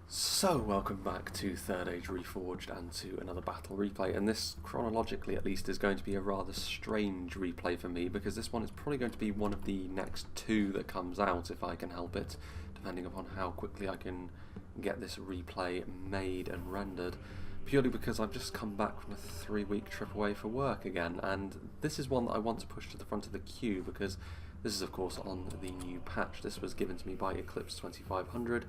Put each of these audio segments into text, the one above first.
So, welcome back to 3rd Age Reforged and to another battle replay, and this, chronologically at least, is going to be a rather strange replay for me, because this one is probably going to be one of the next two that comes out, if I can help it, depending upon how quickly I can get this replay made and rendered, purely because I've just come back from a 3-week trip away for work again, and this is one that I want to push to the front of the queue, because this is of course on the new patch. This was given to me by Eclipse 2500.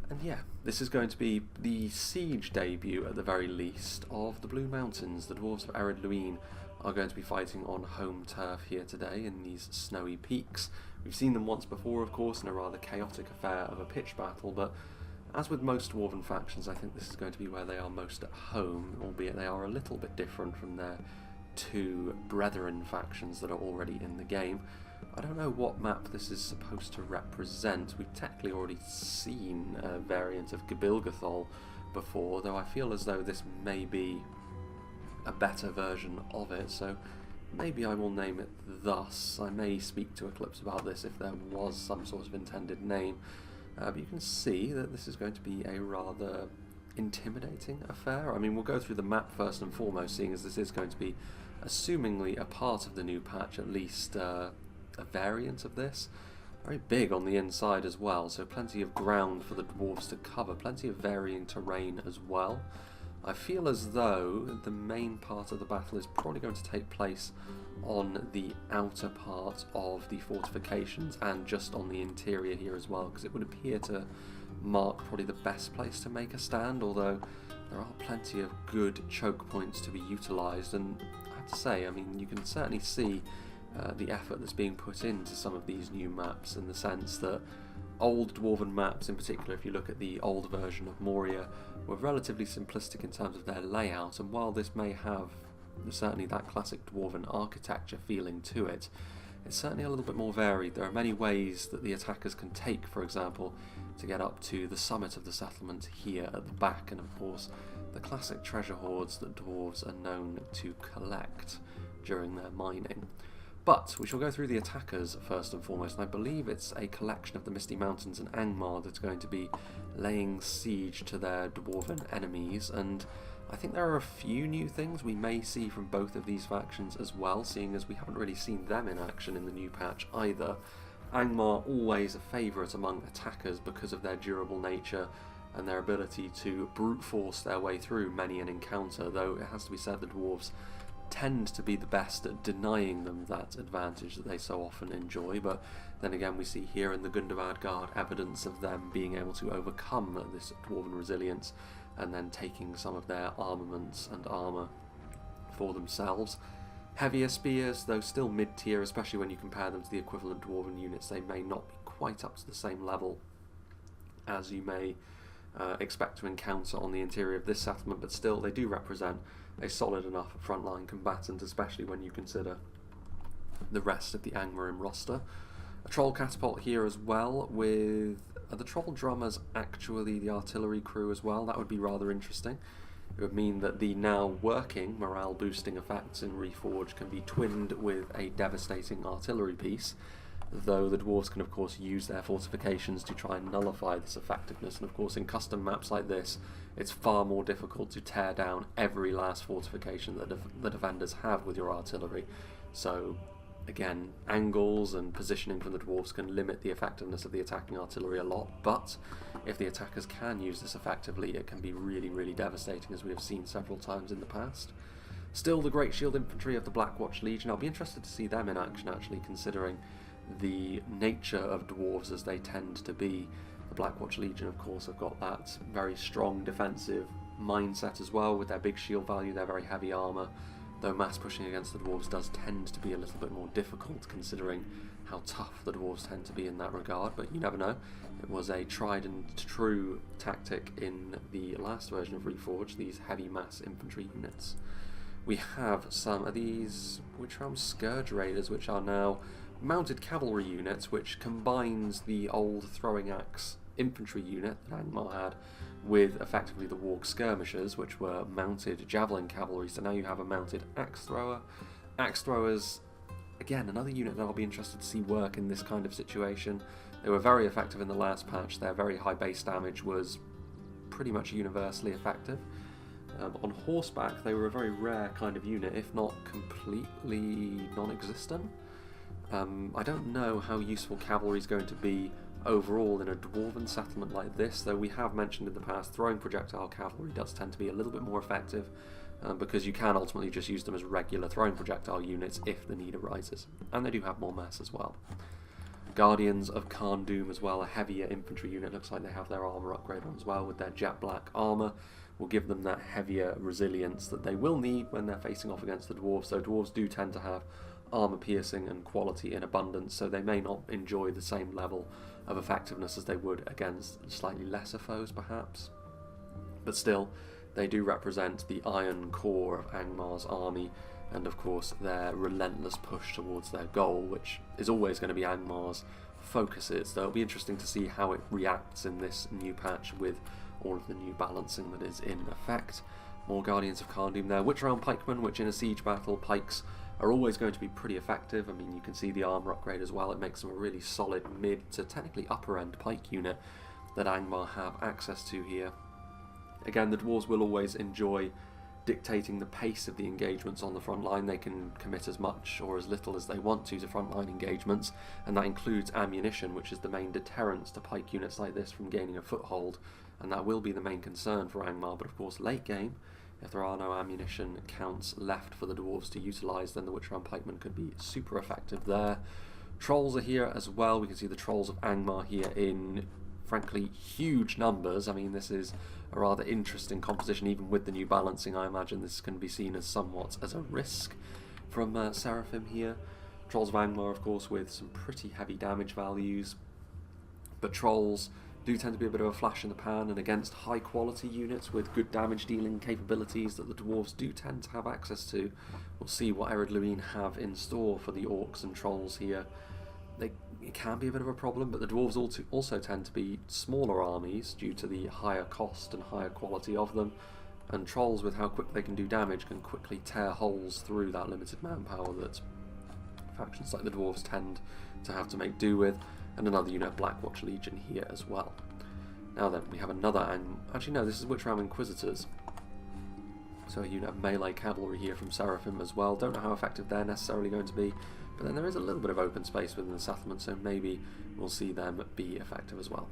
And yeah, this is going to be the siege debut, at the very least, of the Blue Mountains. The dwarves of Ered Luin are going to be fighting on home turf here today in these snowy peaks. We've seen them once before, of course, in a rather chaotic affair of a pitch battle, but as with most dwarven factions, I think this is going to be where they are most at home, albeit they are a little bit different from their two brethren factions that are already in the game. I don't know what map this is supposed to represent. We've technically already seen a variant of Gabilgathol before, though I feel as though this may be a better version of it, so maybe I will name it thus. I may speak to Eclipse about this if there was some sort of intended name, but you can see that this is going to be a rather intimidating affair. I mean, we'll go through the map first and foremost, seeing as this is going to be, assumingly, a part of the new patch, at least a variant of this. Very big on the inside as well, so plenty of ground for the dwarves to cover, plenty of varying terrain as well. I feel as though the main part of the battle is probably going to take place on the outer part of the fortifications and just on the interior here as well, because it would appear to mark probably the best place to make a stand, although there are plenty of good choke points to be utilised, and I have to say, I mean, you can certainly see the effort that's being put into some of these new maps, in the sense that old dwarven maps, in particular if you look at the old version of Moria, were relatively simplistic in terms of their layout, and while this may have certainly that classic dwarven architecture feeling to it, it's certainly a little bit more varied. There are many ways that the attackers can take, for example, to get up to the summit of the settlement here at the back, and of course the classic treasure hoards that dwarves are known to collect during their mining. But we shall go through the attackers first and foremost, and I believe it's a collection of the Misty Mountains and Angmar that's going to be laying siege to their dwarven enemies, and I think there are a few new things we may see from both of these factions as well, seeing as we haven't really seen them in action in the new patch either. Angmar always a favourite among attackers because of their durable nature and their ability to brute force their way through many an encounter, though it has to be said the dwarves tend to be the best at denying them that advantage that they so often enjoy, but then again we see here in the Gundabad Guard evidence of them being able to overcome this dwarven resilience and then taking some of their armaments and armour for themselves. Heavier spears, though still mid-tier, especially when you compare them to the equivalent dwarven units, they may not be quite up to the same level as you may expect to encounter on the interior of this settlement, but still they do represent a solid enough frontline combatant, especially when you consider the rest of the Angmar roster. A troll catapult here as well, with the troll drummers actually the artillery crew as well. That would be rather interesting. It would mean that the now working morale boosting effects in Reforged can be twinned with a devastating artillery piece, though the dwarves can of course use their fortifications to try and nullify this effectiveness, and of course in custom maps like this it's far more difficult to tear down every last fortification that the defenders have with your artillery. So again, angles and positioning from the dwarves can limit the effectiveness of the attacking artillery a lot, but if the attackers can use this effectively, it can be really devastating, as we have seen several times in the past. Still, the Great Shield Infantry of the Blackwatch Legion, I'll be interested to see them in action actually, considering the nature of dwarves as they tend to be. The Blackwatch Legion of course have got that very strong defensive mindset as well, with their big shield value, their very heavy armour, though mass pushing against the dwarves does tend to be a little bit more difficult considering how tough the dwarves tend to be in that regard, but you never know. It was a tried and true tactic in the last version of Reforged, these heavy mass infantry units. We have some of these, which are Scourge Raiders, which are now mounted cavalry units, which combines the old throwing axe infantry unit that Angmar had with effectively the Warg skirmishers, which were mounted javelin cavalry. So now you have a mounted axe thrower. Axe throwers, again, another unit that I'll be interested to see work in this kind of situation. They were very effective in the last patch. Their very high base damage was pretty much universally effective. On horseback, they were a very rare kind of unit, if not completely non-existent. I don't know how useful cavalry is going to be overall in a dwarven settlement like this, though we have mentioned in the past throwing projectile cavalry does tend to be a little bit more effective, because you can ultimately just use them as regular throwing projectile units if the need arises, and they do have more mass as well. Guardians of Khan Doom as well, a heavier infantry unit, looks like they have their armour upgrade on as well with their jet black armour, will give them that heavier resilience that they will need when they're facing off against the dwarves, so dwarves do tend to have armour piercing and quality in abundance, so they may not enjoy the same level of effectiveness as they would against slightly lesser foes perhaps, but still they do represent the iron core of Angmar's army, and of course their relentless push towards their goal, which is always going to be Angmar's focuses, though it'll be interesting to see how it reacts in this new patch with all of the new balancing that is in effect. More Guardians of Khan Doom there, Witch Round Pikemen, which in a siege battle, pikes are always going to be pretty effective. I mean, you can see the armour upgrade as well, it makes them a really solid mid to technically upper end pike unit that Angmar have access to here. Again, the dwarves will always enjoy dictating the pace of the engagements on the front line. They can commit as much or as little as they want to frontline engagements, and that includes ammunition, which is the main deterrence to pike units like this from gaining a foothold, and that will be the main concern for Angmar. But of course late game, if there are no ammunition counts left for the dwarves to utilise, then the Witch Round Pikemen could be super effective there. Trolls are here as well. We can see the Trolls of Angmar here in frankly huge numbers. I mean, this is a rather interesting composition even with the new balancing. I imagine this can be seen as somewhat as a risk from Seraphim here. Trolls of Angmar, of course, with some pretty heavy damage values, but Trolls do tend to be a bit of a flash in the pan, and against high quality units with good damage dealing capabilities that the dwarves do tend to have access to. We'll see what Ered Luin have in store for the orcs and trolls here. It can be a bit of a problem, but the dwarves also tend to be smaller armies due to the higher cost and higher quality of them, and trolls, with how quick they can do damage, can quickly tear holes through that limited manpower that factions like the dwarves tend to have to make do with. And another unit of Blackwatch Legion here as well. Now then, we have another, and actually no, this is Witch Round Inquisitors. So a unit of melee cavalry here from Seraphim as well. Don't know how effective they're necessarily going to be, but then there is a little bit of open space within the settlement, so maybe we'll see them be effective as well.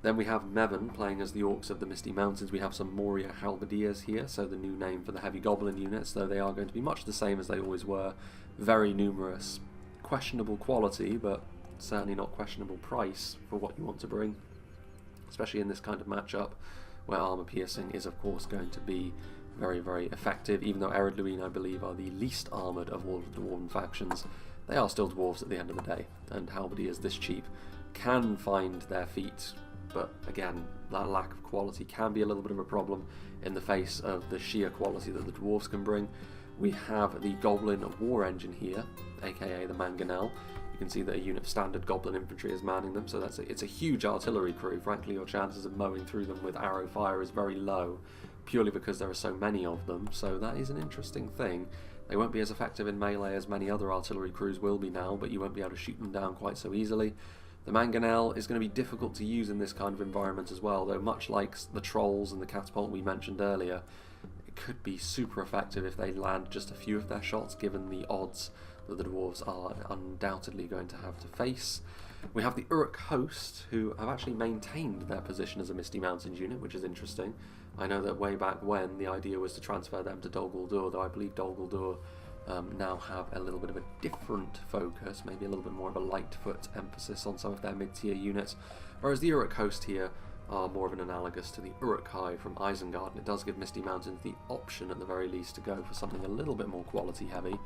Then we have Mevon playing as the Orcs of the Misty Mountains. We have some Moria Halberdiers here, so the new name for the heavy goblin units, though they are going to be much the same as they always were. Very numerous, questionable quality, but certainly not questionable price for what you want to bring, especially in this kind of matchup where armour piercing is of course going to be very, very effective. Even though Ered Luin, I believe, are the least armoured of all of the dwarven factions, they are still dwarves at the end of the day, and halberdiers this cheap can find their feet, but again, that lack of quality can be a little bit of a problem in the face of the sheer quality that the dwarves can bring. We have the Goblin War Engine here, aka the Mangonel. You can see that a unit of standard goblin infantry is manning them, so it's a huge artillery crew. Frankly, your chances of mowing through them with arrow fire is very low, purely because there are so many of them, so that is an interesting thing. They won't be as effective in melee as many other artillery crews will be now, but you won't be able to shoot them down quite so easily. The Mangonel is going to be difficult to use in this kind of environment as well, though much like the Trolls and the Catapult we mentioned earlier, it could be super effective if they land just a few of their shots, given the odds that the dwarves are undoubtedly going to have to face. We have the Uruk host, who have actually maintained their position as a Misty Mountains unit, which is interesting. I know that way back when the idea was to transfer them to Dol Guldur, though I believe Dol Guldur now have a little bit of a different focus, maybe a little bit more of a Lightfoot emphasis on some of their mid-tier units, whereas the Uruk host here are more of an analogous to the Uruk-hai from Isengard, and it does give Misty Mountains the option at the very least to go for something a little bit more quality heavy,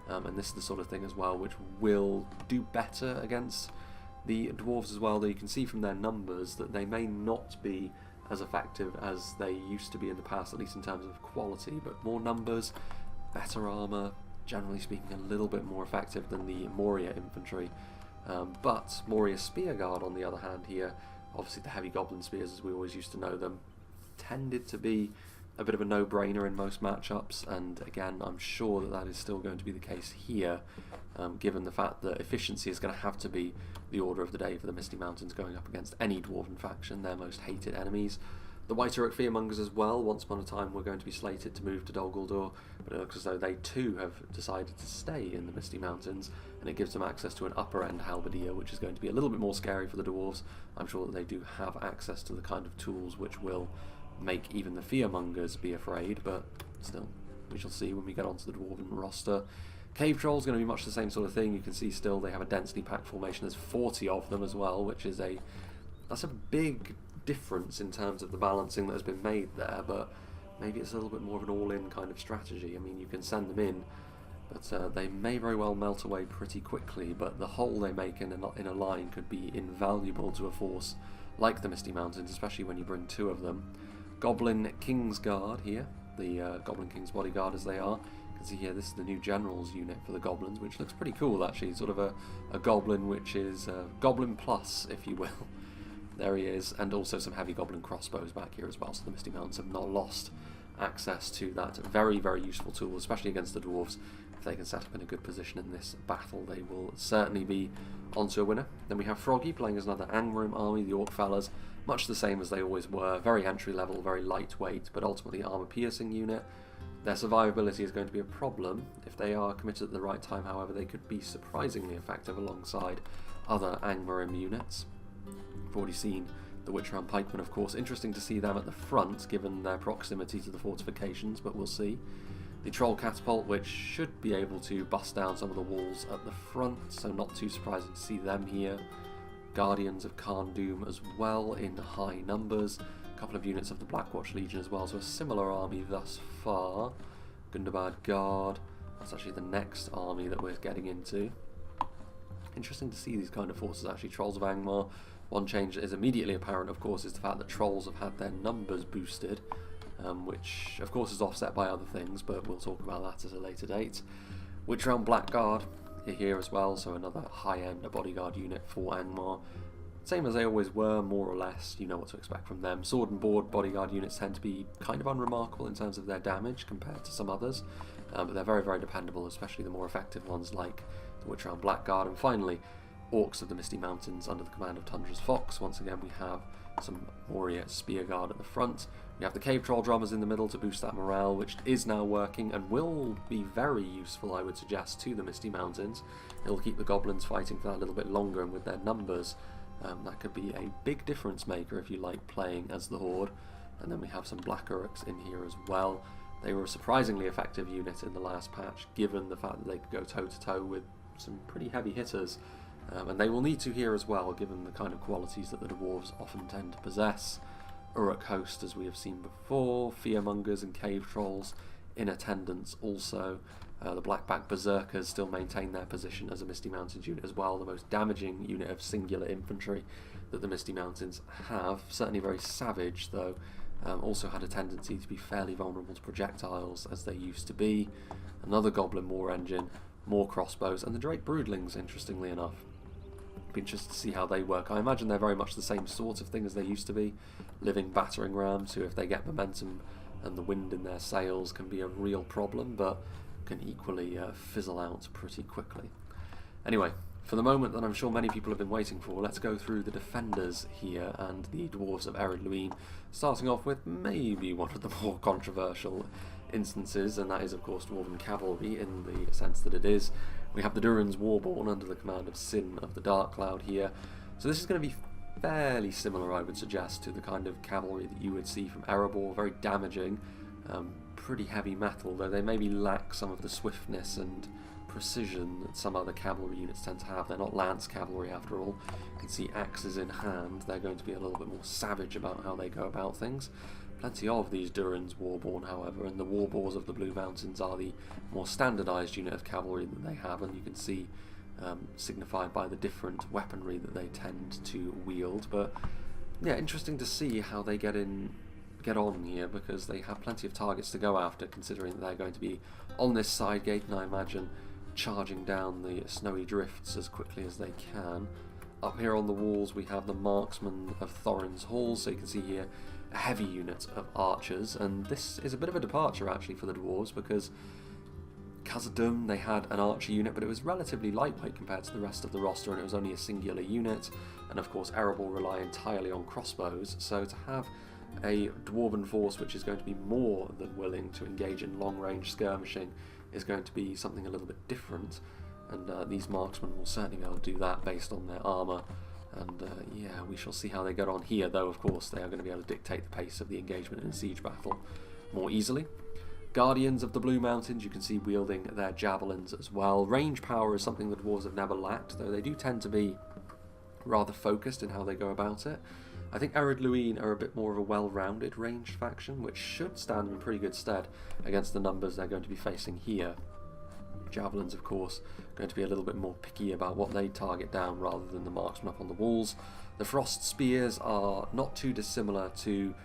and this is the sort of thing as well which will do better against the dwarves as well, though you can see from their numbers that they may not be as effective as they used to be in the past, at least in terms of quality, but more numbers, better armour, generally speaking a little bit more effective than the Moria infantry. But Moria Spearguard on the other hand here, obviously the heavy goblin spears as we always used to know them, tended to be a bit of a no-brainer in most matchups, and again I'm sure that that is still going to be the case here, given the fact that efficiency is going to have to be the order of the day for the Misty Mountains going up against any dwarven faction, their most hated enemies. The White Uruk Fearmongers as well, once upon a time were going to be slated to move to Dol Guldur, but it looks as though they too have decided to stay in the Misty Mountains, and it gives them access to an upper end halberdier, which is going to be a little bit more scary for the dwarves. I'm sure that they do have access to the kind of tools which will make even the Fearmongers be afraid, but still, we shall see when we get onto the dwarven roster. Cave Trolls going to be much the same sort of thing. You can see still they have a densely packed formation. There's 40 of them as well, which is that's a big difference in terms of the balancing that has been made there, but maybe it's a little bit more of an all-in kind of strategy. I mean, you can send them in, but they may very well melt away pretty quickly, but the hole they make in a line could be invaluable to a force like the Misty Mountains, especially when you bring 2 of them. Goblin King's Guard here, the Goblin King's Bodyguard as they are. You can see here this is the new General's unit for the Goblins, which looks pretty cool actually, sort of a Goblin which is Goblin Plus, if you will. There he is, and also some heavy Goblin crossbows back here as well, so the Misty Mountains have not lost access to that very, very useful tool, especially against the dwarves. If they can set up in a good position in this battle, they will certainly be onto a winner. Then we have Froggy playing as another Angmar army, the Orc Fellas, much the same as they always were, very entry level, very lightweight, but ultimately armor piercing unit. Their survivability is going to be a problem. If they are committed at the right time, however, they could be surprisingly effective alongside other Angmar units. We've already seen the Witchround Pikemen, of course. Interesting to see them at the front, given their proximity to the fortifications, but we'll see. The Troll Catapult, which should be able to bust down some of the walls at the front, so not too surprising to see them here. Guardians of Khan Doom as well in high numbers. A couple of units of the Blackwatch Legion as well, so a similar army thus far. Gundabad Guard, that's actually the next army that we're getting into. Interesting to see these kind of forces actually. Trolls of Angmar. One change that is immediately apparent, of course, is the fact that Trolls have had their numbers boosted, which, of course, is offset by other things, but we'll talk about that at a later date. Witchround Blackguard here as well, so another high-end bodyguard unit for Angmar. Same as they always were, more or less, you know what to expect from them. Sword and Board bodyguard units tend to be kind of unremarkable in terms of their damage compared to some others, but they're very, very dependable, especially the more effective ones like the Witchround Blackguard. And finally, Orcs of the Misty Mountains under the command of Tundra's Fox. Once again, we have some Warrior Spear Guard at the front. We have the Cave Troll Drummers in the middle to boost that morale, which is now working and will be very useful, I would suggest, to the Misty Mountains. It'll keep the Goblins fighting for that a little bit longer, and with their numbers, that could be a big difference maker if you like playing as the Horde. And then we have some Black Uruks in here as well. They were a surprisingly effective unit in the last patch, given the fact that they could go toe-to-toe with some pretty heavy hitters. And they will need to here as well, given the kind of qualities that the dwarves often tend to possess. Uruk Host, as we have seen before, Fearmongers and Cave Trolls in attendance also. The Blackback Berserkers still maintain their position as a Misty Mountains unit as well, the most damaging unit of singular infantry that the Misty Mountains have. Certainly very savage, though. Also had a tendency to be fairly vulnerable to projectiles, as they used to be. Another Goblin War Engine, more crossbows, and the Drake Broodlings, interestingly enough. Be interested to see how they work. I imagine they're very much the same sort of thing as they used to be. Living battering rams who, if they get momentum and the wind in their sails, can be a real problem, but can equally fizzle out pretty quickly. Anyway, for the moment that I'm sure many people have been waiting for, let's go through the defenders here and the dwarves of Ered Luin, starting off with maybe one of the more controversial instances, and that is, of course, Dwarven Cavalry, in the sense that it is. We have the THORINS Warborn under the command of Sin of the Dark Cloud here. So this is going to be fairly similar, I would suggest, to the kind of cavalry that you would see from Erebor. Very damaging, pretty heavy metal, though they maybe lack some of the swiftness and precision that some other cavalry units tend to have. They're not lance cavalry after all. You can see axes in hand. They're going to be a little bit more savage about how they go about things. Plenty of these THORINS Warborn, however, and the Warboars of the Blue Mountains are the more standardised unit of cavalry that they have, and you can see signified by the different weaponry that they tend to wield. But yeah, interesting to see how they get on here, because they have plenty of targets to go after, considering that they're going to be on this side gate, and I imagine charging down the snowy drifts as quickly as they can. Up here on the walls we have the Marksmen of Thorin's Hall, so you can see here a heavy unit of archers, and this is a bit of a departure actually for the dwarves, because Khazad-dûm, they had an archer unit, but it was relatively lightweight compared to the rest of the roster, and it was only a singular unit, and of course Erebor rely entirely on crossbows, so to have a dwarven force which is going to be more than willing to engage in long-range skirmishing is going to be something a little bit different, and these marksmen will certainly be able to do that based on their armour. And yeah, we shall see how they get on here, though of course they are going to be able to dictate the pace of the engagement in a siege battle more easily. Guardians of the Blue Mountains, you can see wielding their javelins as well. Range power is something the dwarves have never lacked, though they do tend to be rather focused in how they go about it. I think Ered Luin are a bit more of a well-rounded ranged faction, which should stand in pretty good stead against the numbers they're going to be facing here. Javelins, of course, going to be a little bit more picky about what they target down rather than the marksmen up on the walls. The frost spears are not too dissimilar to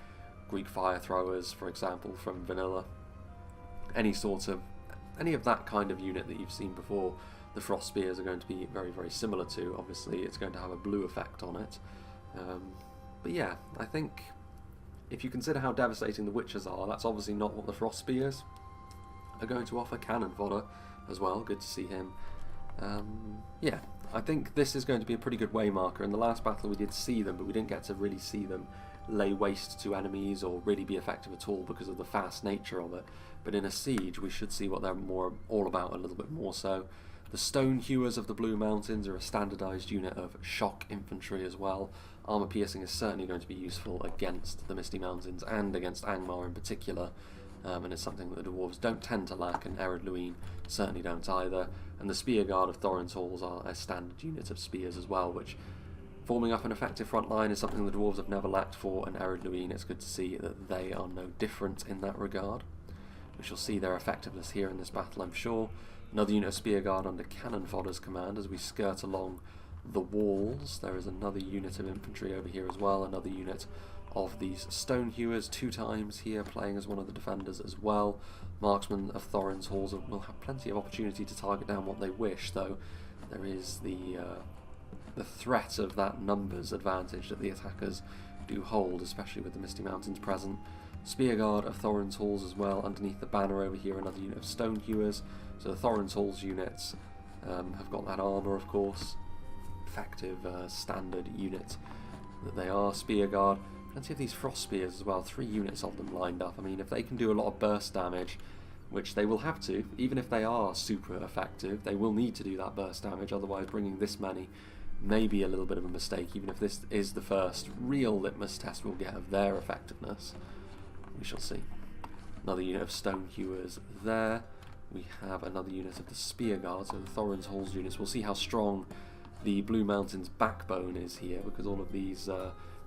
Greek fire throwers, for example, from vanilla. Any of that kind of unit that you've seen before, the frost spears are going to be very, very similar to. Obviously, it's going to have a blue effect on it. But yeah, I think if you consider how devastating the witches are, that's obviously not what the frost spears are going to offer. Cannon fodder as well, good to see him. Yeah, I think this is going to be a pretty good waymarker. In the last battle we did see them, but we didn't get to really see them lay waste to enemies or really be effective at all because of the fast nature of it. But in a siege we should see what they're all about a little bit more so. The Stone Hewers of the Blue Mountains are a standardised unit of shock infantry as well. Armour piercing is certainly going to be useful against the Misty Mountains and against Angmar in particular. And it's something that the dwarves don't tend to lack, and Ered Luin certainly don't either. And the Spear Guard of Thorin's Halls are a standard unit of spears as well, which, forming up an effective front line, is something the dwarves have never lacked for, and Ered Luin, it's good to see that they are no different in that regard. We shall see their effectiveness here in this battle, I'm sure. Another unit of Spear Guard under Cannon Fodder's command as we skirt along the walls. There is another unit of infantry over here as well, another unit of these Stone Hewers, 2 times here, playing as one of the defenders as well. Marksmen of Thorin's Halls will have plenty of opportunity to target down what they wish, though there is the threat of that numbers advantage that the attackers do hold, especially with the Misty Mountains present. Spear Guard of Thorin's Halls as well, underneath the banner over here, another unit of Stone Hewers. So the Thorin's Halls units have got that armour, of course. Effective standard unit that they are. Spear Guard, plenty of these frost spears as well, 3 units of them lined up. I mean, if they can do a lot of burst damage, which they will have to, even if they are super effective, they will need to do that burst damage, otherwise bringing this many may be a little bit of a mistake, even if this is the first real litmus test we'll get of their effectiveness. We shall see. Another unit of Stone Hewers there. We have another unit of the Spear Guard, so the Thorin's Halls units. We'll see how strong the Blue Mountains backbone is here, because all of these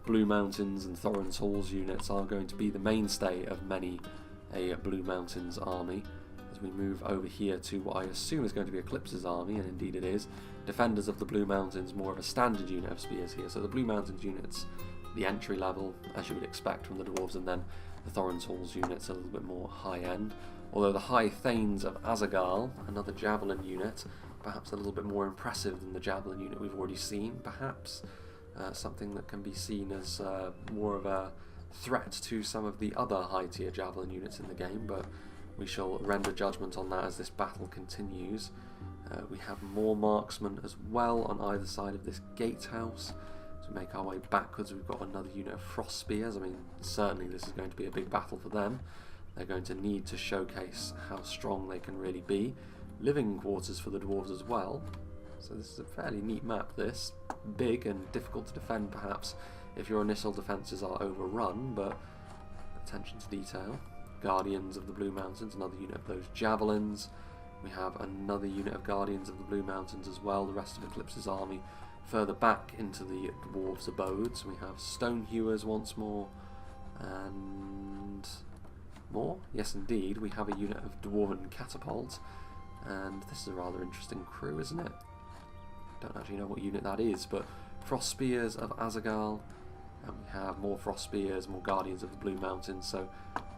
Blue Mountains and Thorin's Halls units are going to be the mainstay of many a Blue Mountains army. As we move over here to what I assume is going to be Eclipse's army, and indeed it is. Defenders of the Blue Mountains, more of a standard unit of spears here. So the Blue Mountains units, the entry level, as you would expect from the dwarves, and then the Thorin's Halls units a little bit more high end. Although the High Thanes of Azagal, another javelin unit, perhaps a little bit more impressive than the javelin unit we've already seen, perhaps. Something that can be seen as more of a threat to some of the other high-tier javelin units in the game, but we shall render judgment on that as this battle continues. We have more marksmen as well on either side of this gatehouse. As we make our way backwards, we've got another unit of frost spears. I mean, certainly this is going to be a big battle for them. They're going to need to showcase how strong they can really be. Living quarters for the dwarves as well. So this is a fairly neat map, this. Big and difficult to defend, perhaps, if your initial defences are overrun, but attention to detail. Guardians of the Blue Mountains, another unit of those javelins. We have another unit of Guardians of the Blue Mountains as well, the rest of Eclipse's army. Further back into the dwarves' abodes, we have Stone Hewers once more, and more? Yes, indeed, we have a unit of Dwarven Catapult, and this is a rather interesting crew, isn't it? Don't actually know what unit that is, but Frost Spears of Azagal, and we have more Frost Spears, more Guardians of the Blue Mountains. So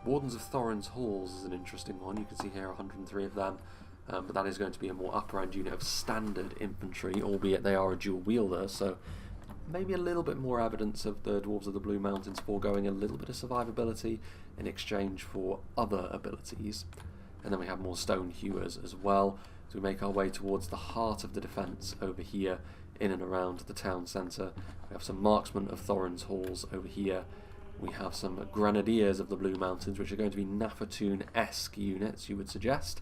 Wardens of Thorin's Halls is an interesting one. You can see here 103 of them, but that is going to be a more upper end unit of standard infantry, albeit they are a dual wielder, so maybe a little bit more evidence of the Dwarves of the Blue Mountains foregoing a little bit of survivability in exchange for other abilities. And then we have more Stone Hewers as well. So we make our way towards the heart of the defence over here, in and around the town centre. We have some marksmen of Thorin's Halls over here. we have some Grenadiers of the Blue Mountains, which are going to be Nafatoon-esque units, you would suggest.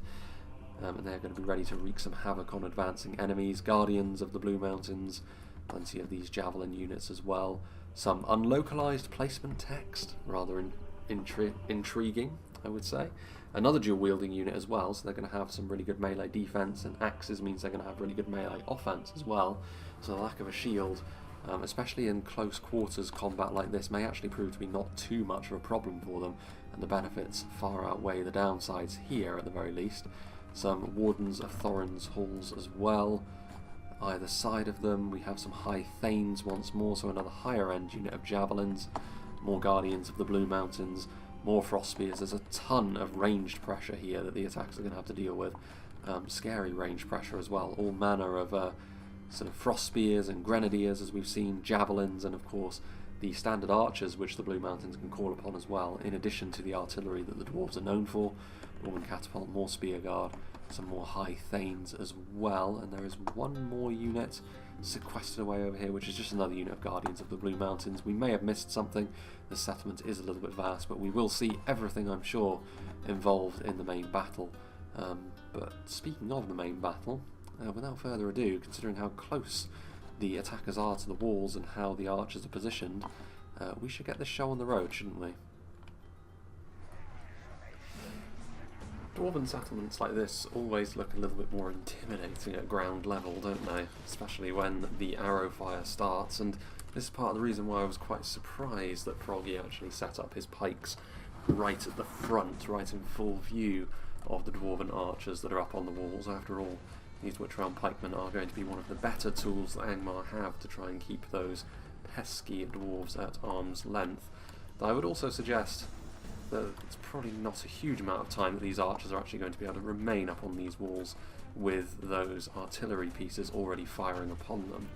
And they're going to be ready to wreak some havoc on advancing enemies. Guardians of the Blue Mountains, plenty of these Javelin units as well. Some unlocalized placement text, rather intriguing, I would say. Another dual-wielding unit as well, so they're going to have some really good melee defense, and axes means they're going to have really good melee offense as well. So the lack of a shield, especially in close quarters combat like this, may actually prove to be not too much of a problem for them, and the benefits far outweigh the downsides here at the very least. Some Wardens of THORINS halls as well. Either side of them we have some High Thanes once more, so another higher end unit of Javelins. More Guardians of the Blue Mountains, more Frost Spears. There's a ton of ranged pressure here that the attackers are going to have to deal with. Scary ranged pressure as well. All manner of sort of Frost Spears and Grenadiers, as we've seen, Javelins, and of course the standard archers which the Blue Mountains can call upon as well, in addition to the artillery that the dwarves are known for. Norman Catapult, more Spear Guard, some more High Thanes as well, and there is one more unit sequestered away over here, which is just another unit of Guardians of the Blue Mountains. We may have missed something. The settlement is a little bit vast, but we will see everything, I'm sure, involved in the main battle. But speaking of the main battle, without further ado, considering how close the attackers are to the walls and how the archers are positioned, we should get this show on the road, shouldn't we? Dwarven settlements like this always look a little bit more intimidating at ground level, don't they? Especially when the arrow fire starts, and this is part of the reason why I was quite surprised that Froggy actually set up his pikes right at the front, right in full view of the Dwarven archers that are up on the walls. After all, these Witch-Realm pikemen are going to be one of the better tools that Angmar have to try and keep those pesky dwarves at arm's length. Though I would also suggest that it's probably not a huge amount of time that these archers are actually going to be able to remain up on these walls with those artillery pieces already firing upon them.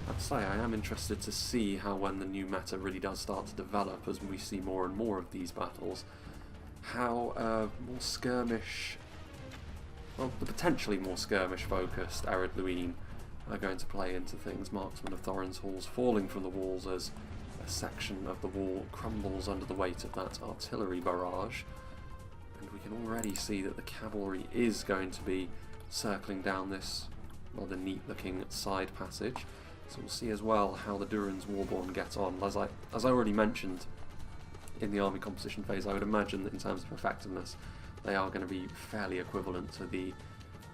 I'd say I am interested to see how, when the new meta really does start to develop, as we see more and more of these battles, how more skirmish, well, the potentially more skirmish-focused Ered Luin are going to play into things. Marksmen of THORINS halls falling from the walls as a section of the wall crumbles under the weight of that artillery barrage, and we can already see that the cavalry is going to be circling down this rather neat looking side passage. So we'll see as well how the THORINS Warborn get on. As I already mentioned in the army composition phase, I would imagine that in terms of effectiveness they are going to be fairly equivalent to the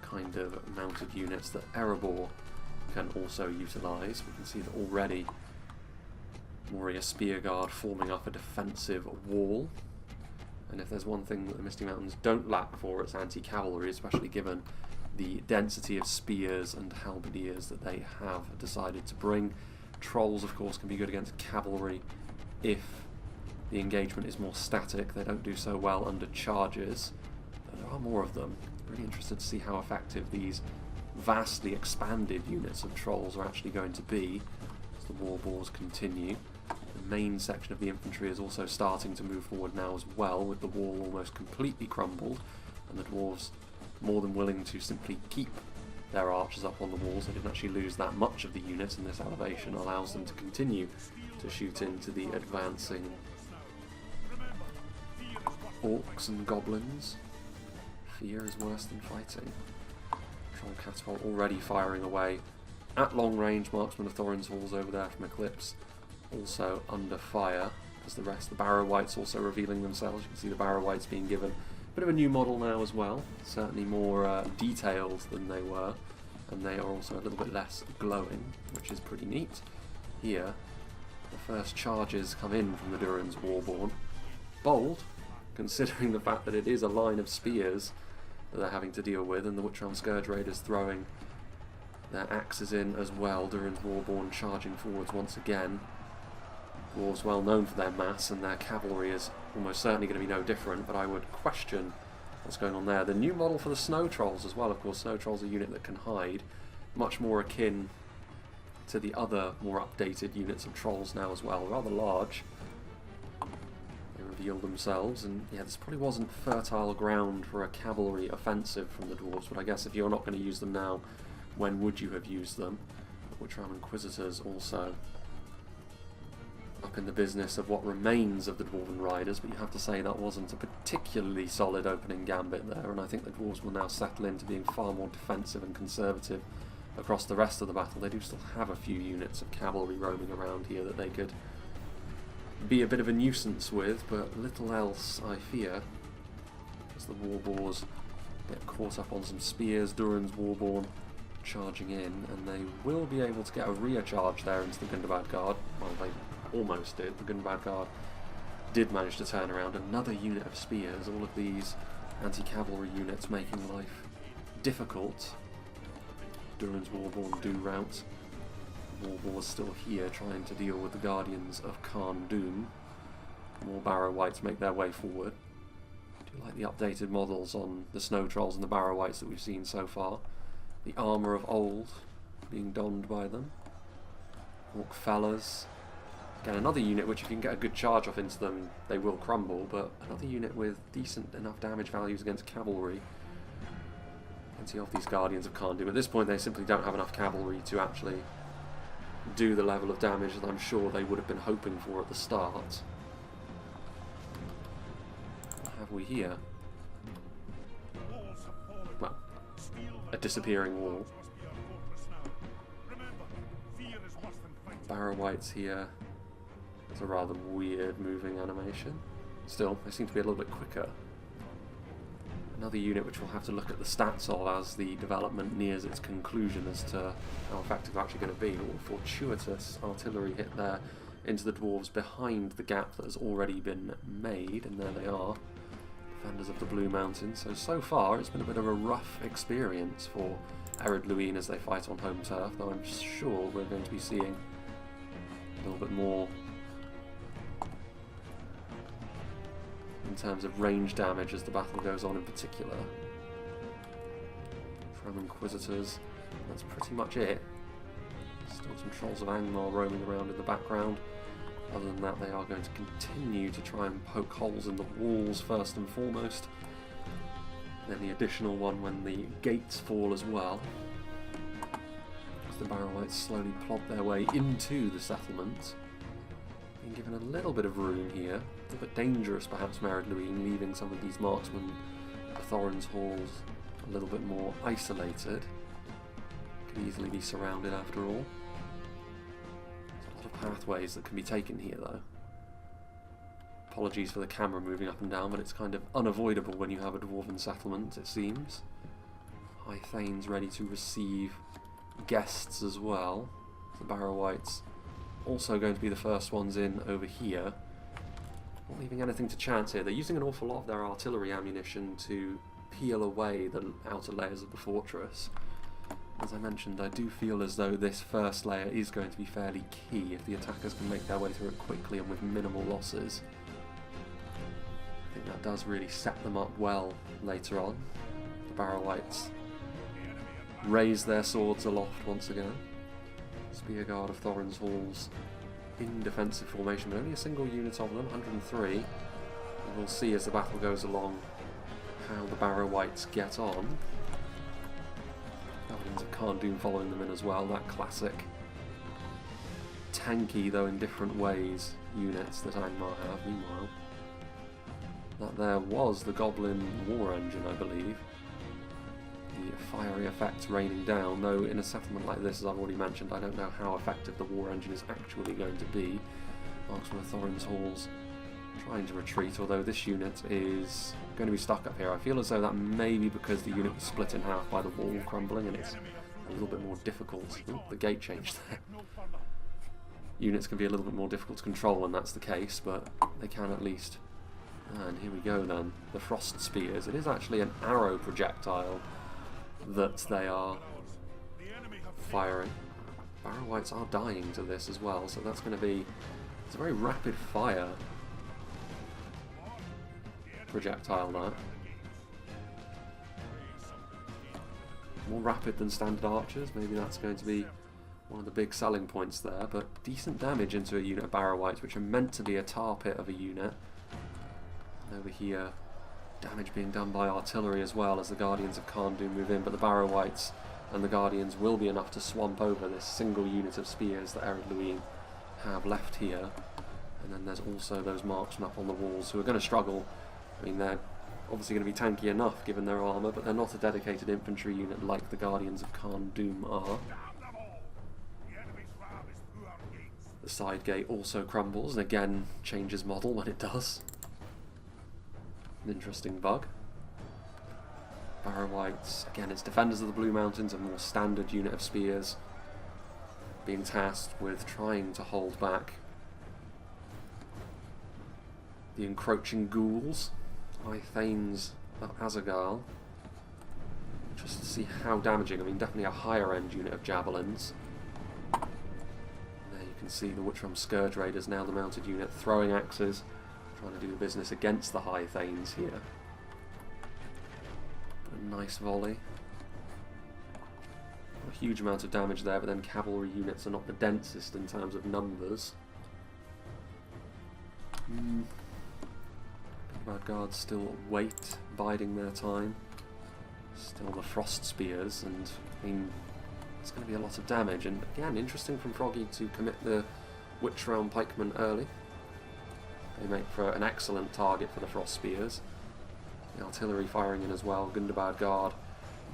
kind of mounted units that Erebor can also utilise. We can see that already Warrior Spear Guard forming up a defensive wall, and if there's one thing that the Misty Mountains don't lack for, it's anti-cavalry, especially given the density of spears and halberdiers that they have decided to bring. Trolls, of course, can be good against cavalry if the engagement is more static. They don't do so well under charges, but there are more of them. Really interested to see how effective these vastly expanded units of trolls are actually going to be as the war boars continue. The main section of the infantry is also starting to move forward now as well, with the wall almost completely crumbled, and the dwarves more than willing to simply keep their archers up on the walls. They didn't actually lose that much of the units, and this elevation allows them to continue to shoot into the advancing orcs and goblins. Fear is worse than fighting. Troll Catapult already firing away at long range. Marksman of THORINS halls over there from Eclipse also under fire, as the rest, the Barrow Wights also revealing themselves. You can see the Barrow Wights being given a bit of a new model now as well, certainly more detailed than they were, and they are also a little bit less glowing, which is pretty neat. Here, the first charges come in from the THORINS Warborn. Bold, considering the fact that it is a line of spears that they're having to deal with, and the Witch-Realm Scourge Raiders throwing their axes in as well. THORINS Warborn charging forwards once again. Dwarves well known for their mass, and their cavalry is almost certainly going to be no different, but I would question what's going on there. The new model for the Snow Trolls as well, of course. Snow Trolls are a unit that can hide, much more akin to the other more updated units of trolls now as well, rather large. They reveal themselves, and yeah, this probably wasn't fertile ground for a cavalry offensive from the dwarves, but I guess if you're not going to use them now, when would you have used them? Witch-Realm Inquisitors also up up in the business of what remains of the Dwarven Riders, but you have to say that wasn't a particularly solid opening gambit there, and I think the Dwarves will now settle into being far more defensive and conservative across the rest of the battle. They do still have a few units of cavalry roaming around here that they could be a bit of a nuisance with, but little else, I fear, as the Warboars get caught up on some spears. Durin's Warborn charging in, and they will be able to get a rear charge there into the Gundabad Guard. Well, they almost did. The Gundabad Guard did manage to turn around. Another unit of spears, all of these anti-cavalry units making life difficult. Durin's Warborn do rout. Warbor's still here trying to deal with the Guardians of Khan Doom. More Barrow Wights make their way forward. I do like the updated models on the Snow Trolls and the Barrow Wights that we've seen so far. The armour of old being donned by them. Orc Fellas. Again, another unit which, if you can get a good charge off into them, they will crumble, but another unit with decent enough damage values against cavalry. Plenty of these Guardians of Khan Doom. At this point, they simply don't have enough cavalry to actually do the level of damage that I'm sure they would have been hoping for at the start. What have we here? Well, a disappearing wall. Barrow Wights here. It's a rather weird moving animation. Still, they seem to be a little bit quicker. Another unit which we'll have to look at the stats of as the development nears its conclusion as to how effective they're actually going to be. All fortuitous artillery hit there into the dwarves behind the gap that has already been made, and there they are, defenders of the Blue Mountains. So far it's been a bit of a rough experience for Ered Luin as they fight on home turf, though I'm sure we're going to be seeing a little bit more in terms of range damage as the battle goes on in particular. From Inquisitors, that's pretty much it. Still some Trolls of Angmar roaming around in the background. Other than that, they are going to continue to try and poke holes in the walls first and foremost. Then the additional one when the gates fall as well. As the Barrow Wights slowly plod their way into the settlement. Being given a little bit of room here. A little bit dangerous perhaps, Ered Luin, leaving some of these marksmen of THORINS halls a little bit more isolated. Could easily be surrounded after all. There's a lot of pathways that can be taken here though. Apologies for the camera moving up and down, but it's kind of unavoidable when you have a dwarven settlement, it seems. High Thanes ready to receive guests as well. The Barrow Wights also going to be the first ones in over here. Not leaving anything to chance here. They're using an awful lot of their artillery ammunition to peel away the outer layers of the fortress. As I mentioned, I do feel as though this first layer is going to be fairly key if the attackers can make their way through it quickly and with minimal losses. I think that does really set them up well later on. The Barrow Wights raise their swords aloft once again. Spear Guard of Thorin's halls in defensive formation, but only a single unit of them, 103. And we'll see as the battle goes along how the Barrow Wights get on. Guardians of Khan Doom following them in as well, that classic tanky, though in different ways, units that Angmar have. Meanwhile, that there was the Goblin War Engine, I believe. The fiery effects raining down, though in a settlement like this, as I've already mentioned, I don't know how effective the War Engine is actually going to be. Marksman of Thorin's halls trying to retreat, although this unit is going to be stuck up here. I feel as though that may be because the unit was split in half by the wall crumbling and it's a little bit more difficult. Ooh, the gate changed there. Units can be a little bit more difficult to control when that's the case, but they can at least. And here we go then, the Frost Spears. It is actually an arrow projectile that they are firing. Barrow Wights are dying to this as well, so that's going to be, it's a very rapid fire projectile there. More rapid than standard archers, maybe that's going to be one of the big selling points there, but decent damage into a unit of Barrow Wights, which are meant to be a tar pit of a unit. And over here, damage being done by artillery as well as the Guardians of Khan Doom move in, but the Barrow Wights and the Guardians will be enough to swamp over this single unit of spears that Ered Luin have left here. And then there's also those marksmen up on the walls who are going to struggle. I mean, they're obviously going to be tanky enough given their armour, but they're not a dedicated infantry unit like the Guardians of Khan Doom are. The side gate also crumbles, and again changes model when it does. An interesting bug. Barrow Whites, again it's Defenders of the Blue Mountains, a more standard unit of spears, being tasked with trying to hold back the encroaching ghouls, Thanes of Azagal. Just to see how damaging, I mean definitely a higher end unit of javelins. There you can see the Witchram Scourge Raiders, now the mounted unit, throwing axes, trying to do the business against the High Thanes here. A nice volley. Not a huge amount of damage there, but then cavalry units are not the densest in terms of numbers. Bad Guards still wait, biding their time. Still the Frost Spears, and I mean, it's going to be a lot of damage. And again, interesting from Froggy to commit the Witch Realm Pikemen early. They make for an excellent target for the Frost Spears. The artillery firing in as well. Gundabad Guard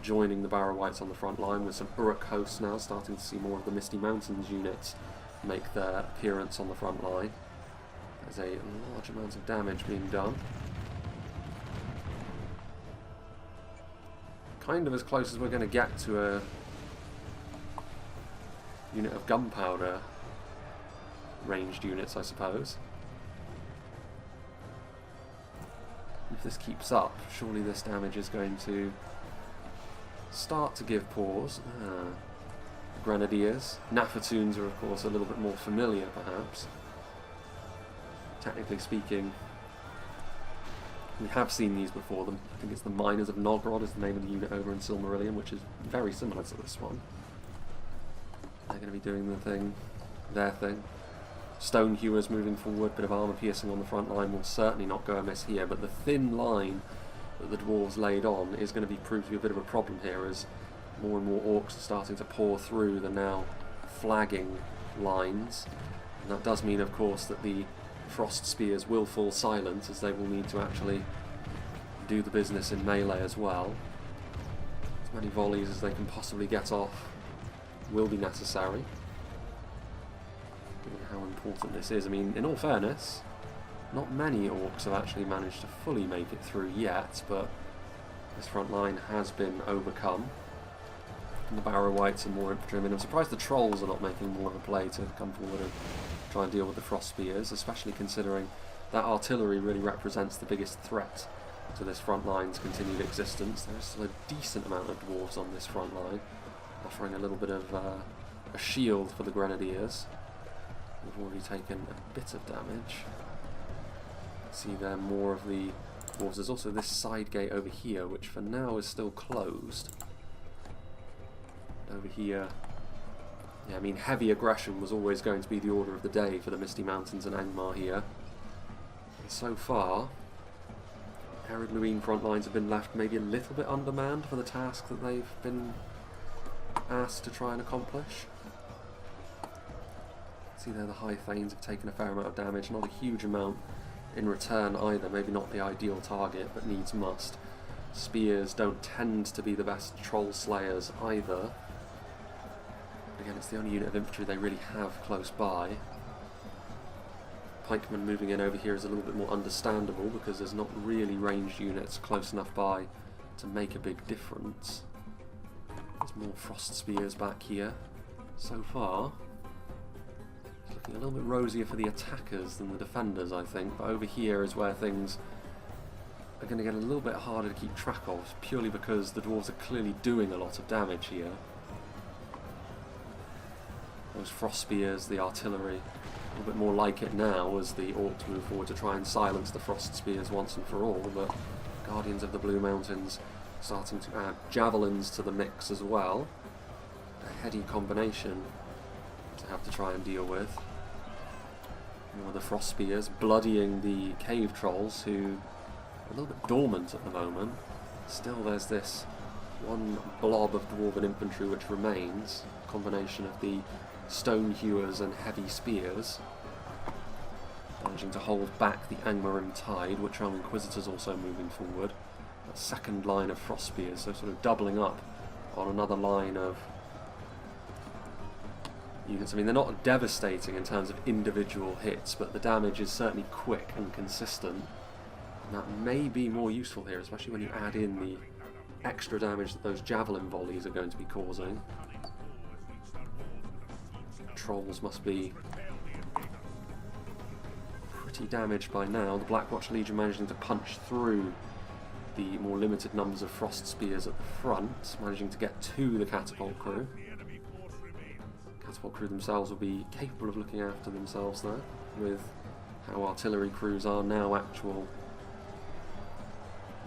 joining the Barrow Whites on the front line with some Uruk hosts now, starting to see more of the Misty Mountains units make their appearance on the front line. There's a large amount of damage being done. Kind of as close as we're going to get to a unit of gunpowder ranged units, I suppose. If this keeps up, surely this damage is going to start to give pause. Grenadiers. Nafatoons are of course a little bit more familiar perhaps. Technically speaking, we have seen these before. I think it's the Miners of Nogrod is the name of the unit over in Silmarillion, which is very similar to this one. They're going to be doing their thing. Stonehewers moving forward, bit of armour piercing on the front line will certainly not go amiss here, but the thin line that the dwarves laid on is going to be proved to be a bit of a problem here as more and more orcs are starting to pour through the now flagging lines. And that does mean, of course, that the Frost Spears will fall silent, as they will need to actually do the business in melee as well. As many volleys as they can possibly get off will be necessary. How important this is. I mean, in all fairness, not many orcs have actually managed to fully make it through yet, but this front line has been overcome. And the Barrow Whites are more infantry. I mean, I'm surprised the Trolls are not making more of a play to come forward and try and deal with the Frost Spears, especially considering that artillery really represents the biggest threat to this front line's continued existence. There's still a decent amount of dwarves on this front line, offering a little bit of a shield for the Grenadiers. We've already taken a bit of damage. See there more of the dwarves. There's also this side gate over here, which for now is still closed. Over here, yeah, I mean, heavy aggression was always going to be the order of the day for the Misty Mountains and Angmar here. And so far, Ered Luin front lines have been left maybe a little bit undermanned for the task that they've been asked to try and accomplish. See there, the High Thanes have taken a fair amount of damage, not a huge amount in return either, maybe not the ideal target, but needs must. Spears don't tend to be the best troll slayers either. Again, it's the only unit of infantry they really have close by. Pikemen moving in over here is a little bit more understandable because there's not really ranged units close enough by to make a big difference. There's more Frost Spears back here. So far, it's looking a little bit rosier for the attackers than the defenders, I think, but over here is where things are going to get a little bit harder to keep track of, purely because the dwarves are clearly doing a lot of damage here. Those Frost Spears, the artillery, a little bit more like it now as the orcs move forward to try and silence the Frost Spears once and for all, but Guardians of the Blue Mountains starting to add javelins to the mix as well. A heady combination to have to try and deal with. More of the Frost Spears bloodying the cave trolls, who are a little bit dormant at the moment. Still there's this one blob of dwarven infantry which remains, a combination of the stone hewers and heavy spears. Managing to hold back the Angmar tide, which our Inquisitors also moving forward. A second line of Frost Spears, so sort of doubling up on another line of units. I mean, they're not devastating in terms of individual hits, but the damage is certainly quick and consistent. And that may be more useful here, especially when you add in the extra damage that those javelin volleys are going to be causing. Trolls must be pretty damaged by now. The Blackwatch Legion managing to punch through the more limited numbers of Frost Spears at the front, managing to get to the Catapult crew. Catapult crew themselves will be capable of looking after themselves there, with how artillery crews are now actual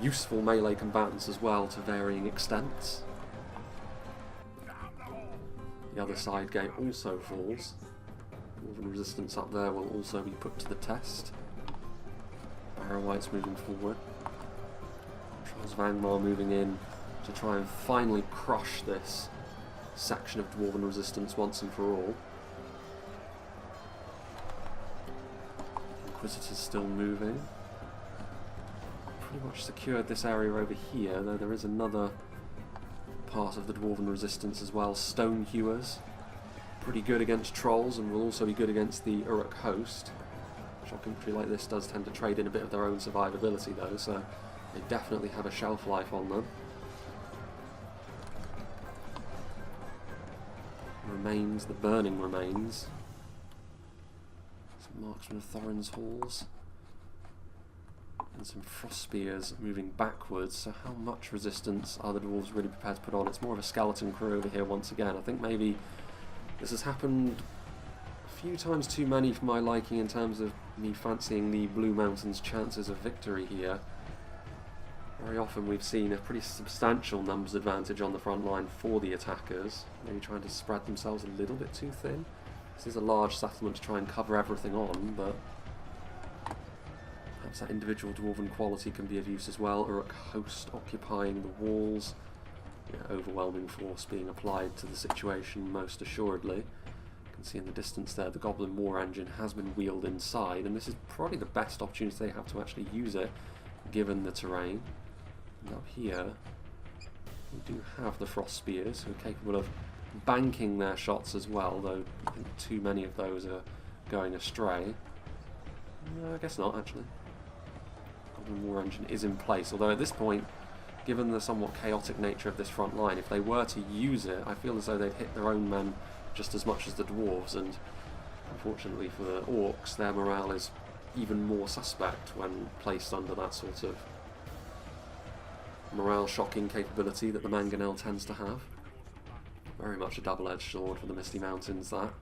useful melee combatants as well to varying extents. The other side gate also falls. Dwarven resistance up there will also be put to the test. Barrow-wights moving forward. Trolls of Angmar moving in to try and finally crush this section of Dwarven resistance once and for all. Inquisitors still moving. Pretty much secured this area over here, though there is another part of the Dwarven resistance as well. Stone Hewers, pretty good against trolls and will also be good against the Uruk host. Shock infantry like this does tend to trade in a bit of their own survivability though, so they definitely have a shelf life on them. Remains, the burning remains. Some marksmen of Thorin's halls. And some Frost Spears moving backwards, so how much resistance are the dwarves really prepared to put on? It's more of a skeleton crew over here once again. I think maybe this has happened a few times too many for my liking in terms of me fancying the Blue Mountains' chances of victory here. Very often we've seen a pretty substantial numbers advantage on the front line for the attackers, maybe trying to spread themselves a little bit too thin. This is a large settlement to try and cover everything on, but perhaps that individual dwarven quality can be of use as well. Uruk host occupying the walls, overwhelming force being applied to the situation most assuredly. You can see in the distance there the Goblin War Engine has been wheeled inside, and this is probably the best opportunity they have to actually use it given the terrain. And up here we do have the Frost Spears who are capable of banking their shots as well, though I think too many of those are going astray. No, I guess not actually. Goblin War Engine is in place, although at this point, given the somewhat chaotic nature of this front line, if they were to use it, I feel as though they'd hit their own men just as much as the dwarves, and unfortunately for the orcs, their morale is even more suspect when placed under that sort of morale shocking capability that the Mangonel tends to have. Very much a double-edged sword for the Misty Mountains, that.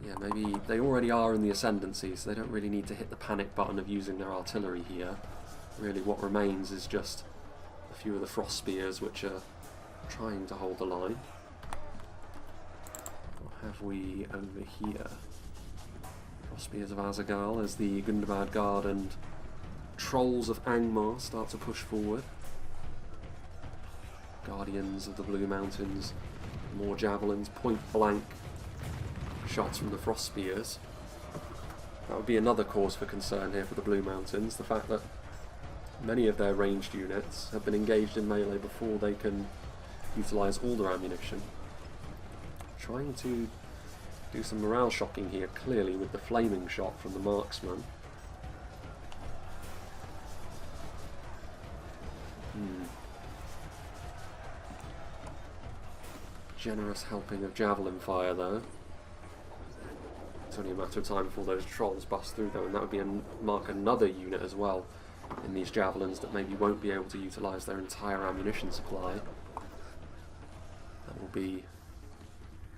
Yeah, maybe they already are in the ascendancy, so they don't really need to hit the panic button of using their artillery here. Really what remains is just a few of the Frost Spears which are trying to hold the line. What have we over here? Frost Spears of Azagal as the Gundabad Guard and Trolls of Angmar start to push forward. Guardians of the Blue Mountains, more javelins, point blank shots from the Frost Spears. That would be another cause for concern here for the Blue Mountains, the fact that many of their ranged units have been engaged in melee before they can utilise all their ammunition. Trying to do some morale shocking here, clearly, with the flaming shot from the marksman. Generous helping of javelin fire though. It's only a matter of time before those trolls bust through though, and that would be mark another unit as well in these javelins that maybe won't be able to utilise their entire ammunition supply. That will be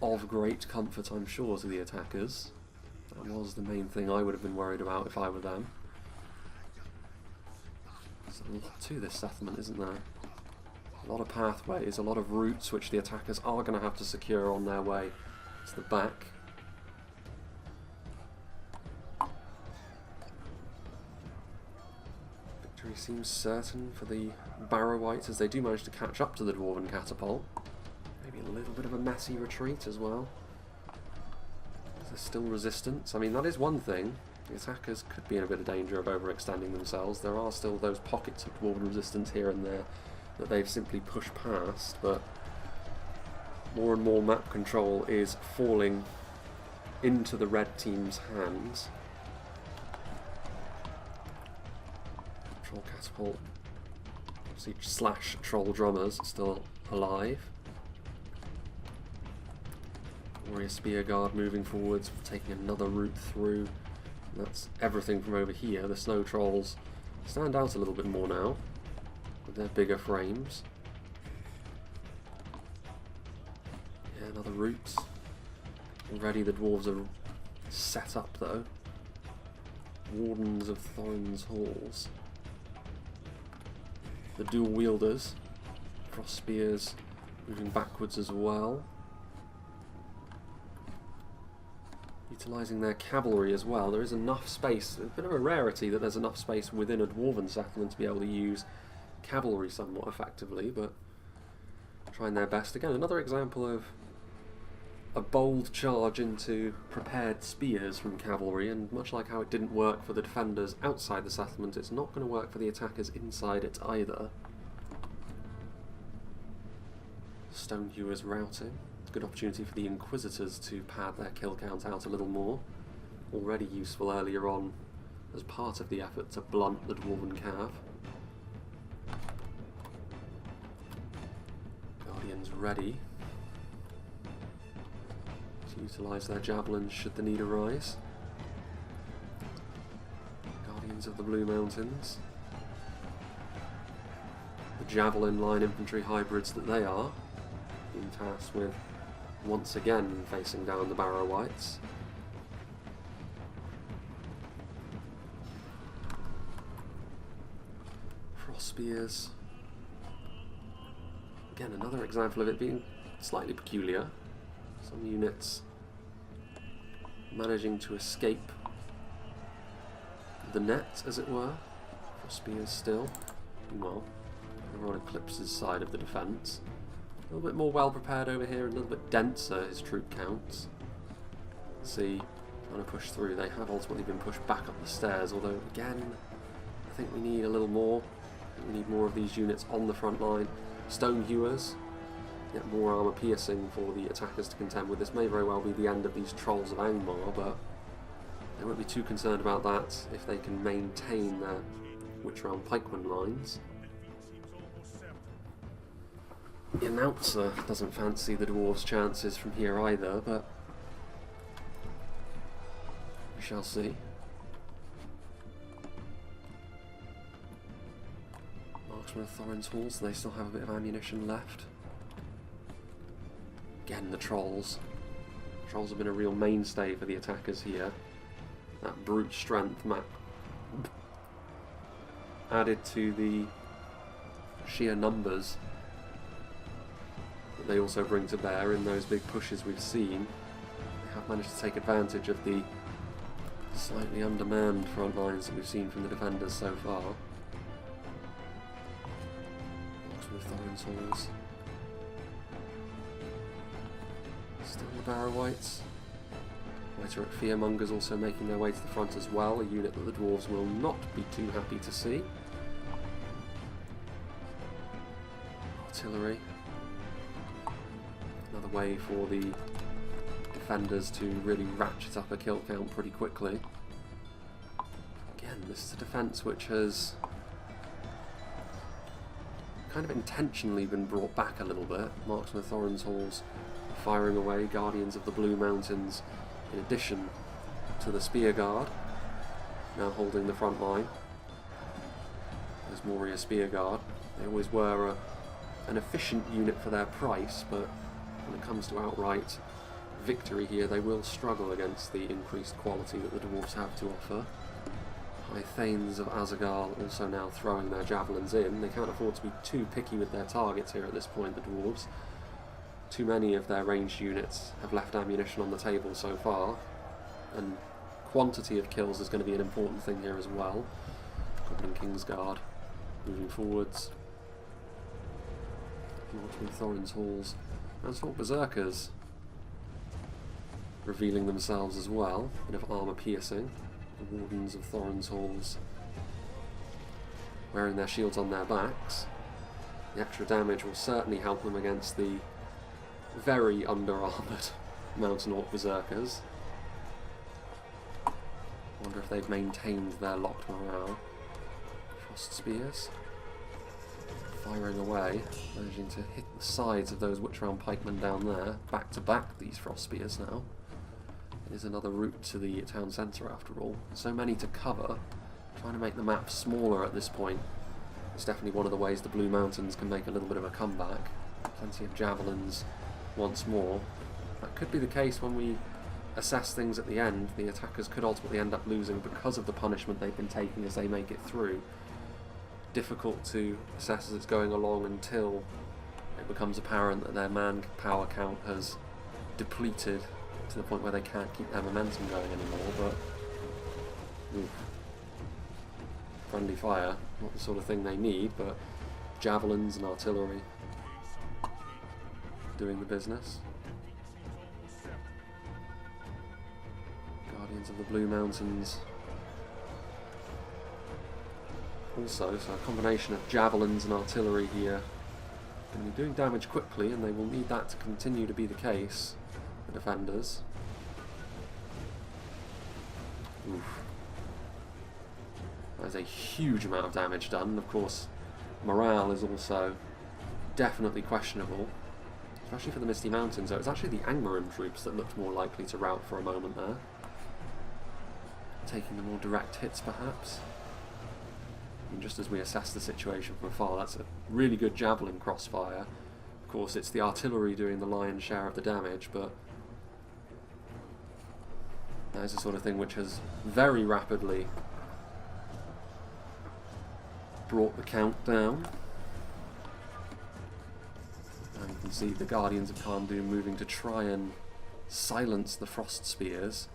of great comfort, I'm sure, to the attackers. That was the main thing I would have been worried about if I were them. There's a lot to this settlement, isn't there? A lot of pathways, a lot of routes which the attackers are going to have to secure on their way to the back. Victory seems certain for the Barrow-wights as they do manage to catch up to the Dwarven Catapult. Maybe a little bit of a messy retreat as well. There's still resistance. I mean, that is one thing. The attackers could be in a bit of danger of overextending themselves. There are still those pockets of dwarven resistance here and there that they've simply pushed past, but more and more map control is falling into the red team's hands. Troll catapult, obviously slash troll drummers still alive. Warrior spear guard moving forwards, taking another route through. That's everything from over here. The snow trolls stand out a little bit more now with their bigger frames. Yeah, another route. Already the dwarves are set up though. Wardens of THORINS halls. The dual wielders, cross spears moving backwards as well. Utilising their cavalry as well. There is enough space, a bit of a rarity that there's enough space within a dwarven settlement to be able to use cavalry somewhat effectively, but trying their best. Again, another example of a bold charge into prepared spears from cavalry, and much like how it didn't work for the defenders outside the settlement, it's not going to work for the attackers inside it either. Stonehewers routing. Good opportunity for the Inquisitors to pad their kill count out a little more. Already useful earlier on as part of the effort to blunt the Dwarven Cav. Guardians ready to utilise their javelins should the need arise. Guardians of the Blue Mountains. The javelin line infantry hybrids that they are, being tasked with once again facing down the Barrow Wights. Cross spears. Again, another example of it being slightly peculiar. Some units managing to escape the net, as it were. Cross spears still. Well, we're on Eclipse's side of the defence. A little bit more well prepared over here, a little bit denser his troop counts. See, trying to push through. They have ultimately been pushed back up the stairs, although again, I think we need a little more. I think we need more of these units on the front line. Stonehewers, get more armour piercing for the attackers to contend with. This may very well be the end of these trolls of Angmar, but they won't be too concerned about that if they can maintain their Witch Realm pikeman lines. The announcer doesn't fancy the dwarves' chances from here either, but we shall see. Marksmen of THORINS halls, they still have a bit of ammunition left. Again, the trolls. Trolls have been a real mainstay for the attackers here. That brute strength map added to the sheer numbers that they also bring to bear in those big pushes we've seen. They have managed to take advantage of the slightly undermanned front lines that we've seen from the defenders so far. With THORINS halls. Still the Barrow Wights. Later at Fearmongers also making their way to the front as well, a unit that the dwarves will not be too happy to see. Artillery. Another way for the defenders to really ratchet up a kill count pretty quickly. Again, this is a defence which has kind of intentionally been brought back a little bit. Marksmen of THORINS halls firing away, Guardians of the Blue Mountains in addition to the Spear Guard now holding the front line. There's Moria Spear Guard. They always were an efficient unit for their price, but when it comes to outright victory here, they will struggle against the increased quality that the dwarves have to offer. High Thanes of Azagal also now throwing their javelins in. They can't afford to be too picky with their targets here at this point, the dwarves. Too many of their ranged units have left ammunition on the table so far, and quantity of kills is going to be an important thing here as well. Goblin Kingsguard moving forwards. Marksmen of THORINS halls. Assault Berserkers revealing themselves as well. Bit of armour piercing. The Wardens of Thorin's Halls wearing their shields on their backs. The extra damage will certainly help them against the very under-armoured Mountain Orc Berserkers. Wonder if they've maintained their locked morale. Frost Spears firing away, managing to hit the sides of those Witch-Realm pikemen down there. Back to back, these Frost Spears now. It is another route to the town centre after all. So many to cover. Trying to make the map smaller at this point. It's definitely one of the ways the Blue Mountains can make a little bit of a comeback. Plenty of javelins once more. That could be the case when we assess things at the end. The attackers could ultimately end up losing because of the punishment they've been taking as they make it through. Difficult to assess as it's going along until it becomes apparent that their manpower count has depleted to the point where they can't keep their momentum going anymore, but oof. Friendly fire, not the sort of thing they need, but javelins and artillery doing the business. Guardians of the Blue Mountains also, so a combination of javelins and artillery here going to be doing damage quickly, and they will need that to continue to be the case, the defenders. Oof. There's a huge amount of damage done, and of course morale is also definitely questionable, especially for the Misty Mountains. So it's actually the Angmar troops that looked more likely to rout for a moment there, taking the more direct hits perhaps. And just as we assess the situation from afar, that's a really good javelin crossfire. Of course it's the artillery doing the lion's share of the damage, but that is the sort of thing which has very rapidly brought the count down. And you can see the Guardians of Kharndoom moving to try and silence the Frost Spears.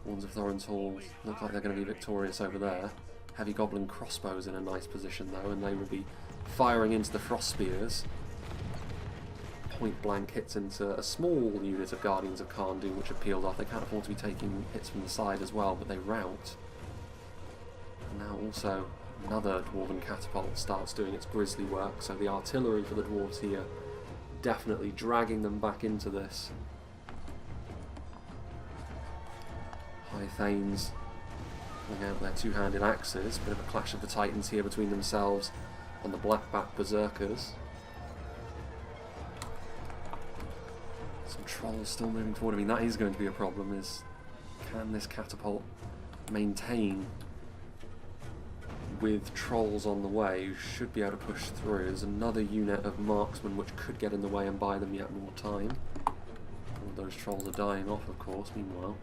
Wardens of Thorin's Halls look like they're going to be victorious over there. Heavy Goblin crossbows in a nice position though, and they will be firing into the Frost Spears. Point blank hits into a small unit of Guardians of Kharndoom which have peeled off. They can't afford to be taking hits from the side as well, but they rout. And now also another Dwarven catapult starts doing its grisly work, so the artillery for the dwarves here definitely dragging them back into this. High Thanes pulling out their two-handed axes. Bit of a clash of the titans here between themselves and the Blackback Berserkers. Some trolls still moving forward. I mean, that is going to be a problem, is can this catapult maintain with trolls on the way? You should be able to push through. There's another unit of marksmen which could get in the way and buy them yet more time. All those trolls are dying off, of course, meanwhile.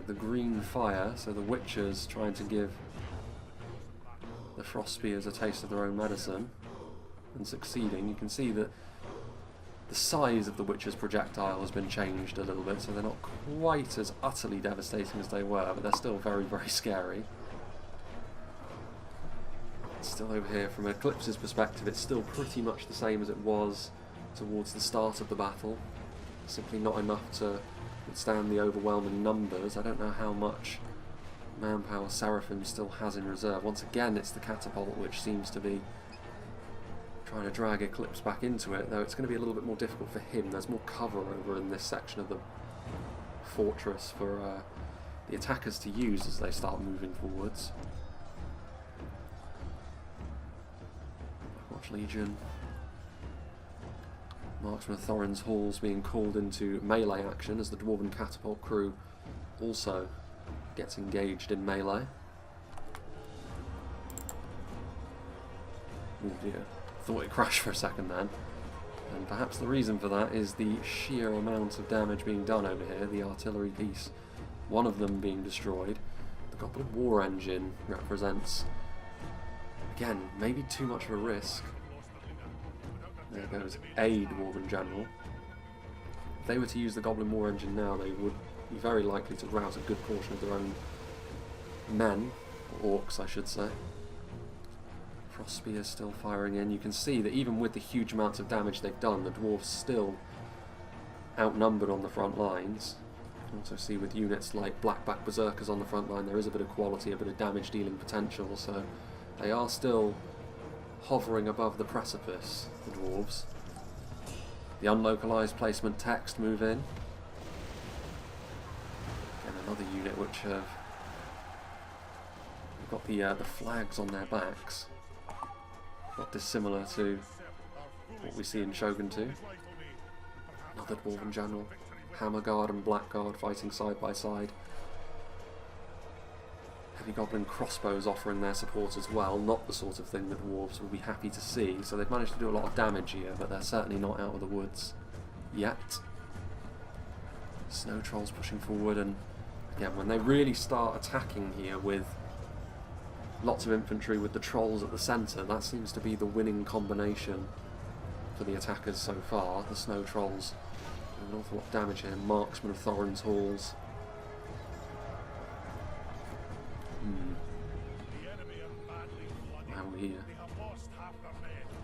The green fire, so the Witchers trying to give the Frost Spears a taste of their own medicine, and succeeding. You can see that the size of the Witcher's projectile has been changed a little bit, so they're not quite as utterly devastating as they were, but they're still very, very scary. Still over here, from Eclipse's perspective, it's still pretty much the same as it was towards the start of the battle. Simply not enough to withstand the overwhelming numbers. I don't know how much manpower Seraphim still has in reserve. Once again, it's the catapult which seems to be trying to drag Eclipse back into it, though it's going to be a little bit more difficult for him. There's more cover over in this section of the fortress for the attackers to use as they start moving forwards. Watch Legion. Marksman of Thorin's Halls being called into melee action as the Dwarven catapult crew also gets engaged in melee. Oh dear, thought it crashed for a second then. And perhaps the reason for that is the sheer amount of damage being done over here. The artillery piece, one of them being destroyed. The Goblin War Engine represents, again, maybe too much of a risk. There goes a Dwarven General. If they were to use the Goblin War Engine now, they would be very likely to rout a good portion of their own men, or orcs I should say. Frost Spears still firing in. You can see that even with the huge amounts of damage they've done, the dwarves still outnumbered on the front lines. Also see with units like Blackback Berserkers on the front line, there is a bit of quality, a bit of damage dealing potential, so they are still hovering above the precipice, the dwarves. The unlocalized placement text move in. Again, another unit which have got the flags on their backs. Not dissimilar to what we see in Shogun 2. Another Dwarven General. Hammer Guard and Black Guard fighting side by side. Heavy Goblin crossbows offering their support as well. Not the sort of thing that dwarves will be happy to see. So they've managed to do a lot of damage here, but they're certainly not out of the woods yet. Snow Trolls pushing forward, and again, when they really start attacking here with lots of infantry with the Trolls at the centre, that seems to be the winning combination for the attackers so far. The Snow Trolls do an awful lot of damage here. Marksmen of Thorin's Halls. Now we're here.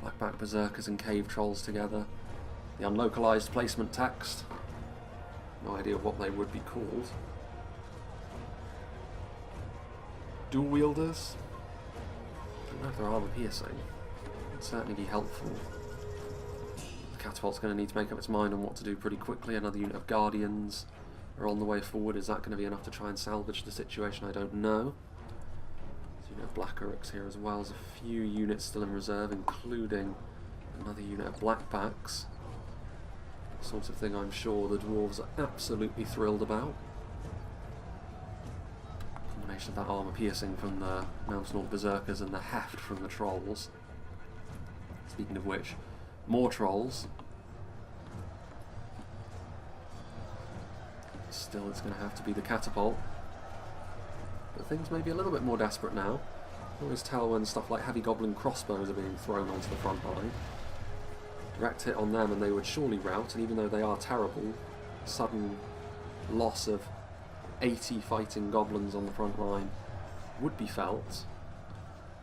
Blackback Berserkers and Cave Trolls together. The unlocalized placement text. No idea what they would be called. Dual wielders. I don't know if they're armor piercing. It'd certainly be helpful. The catapult's going to need to make up its mind on what to do pretty quickly. Another unit of guardians are on the way forward. Is that going to be enough to try and salvage the situation? I don't know. There's a unit of Black Uruks here as well. There's a few units still in reserve, including another unit of Blackbacks. The sort of thing I'm sure the dwarves are absolutely thrilled about. Combination of that armour piercing from the Mountain Orc Berserkers and the heft from the Trolls. Speaking of which, more Trolls. Still, it's going to have to be the catapult. But things may be a little bit more desperate now. You can always tell when stuff like heavy goblin crossbows are being thrown onto the front line. Direct hit on them and they would surely rout, and even though they are terrible, sudden loss of 80 fighting goblins on the front line would be felt.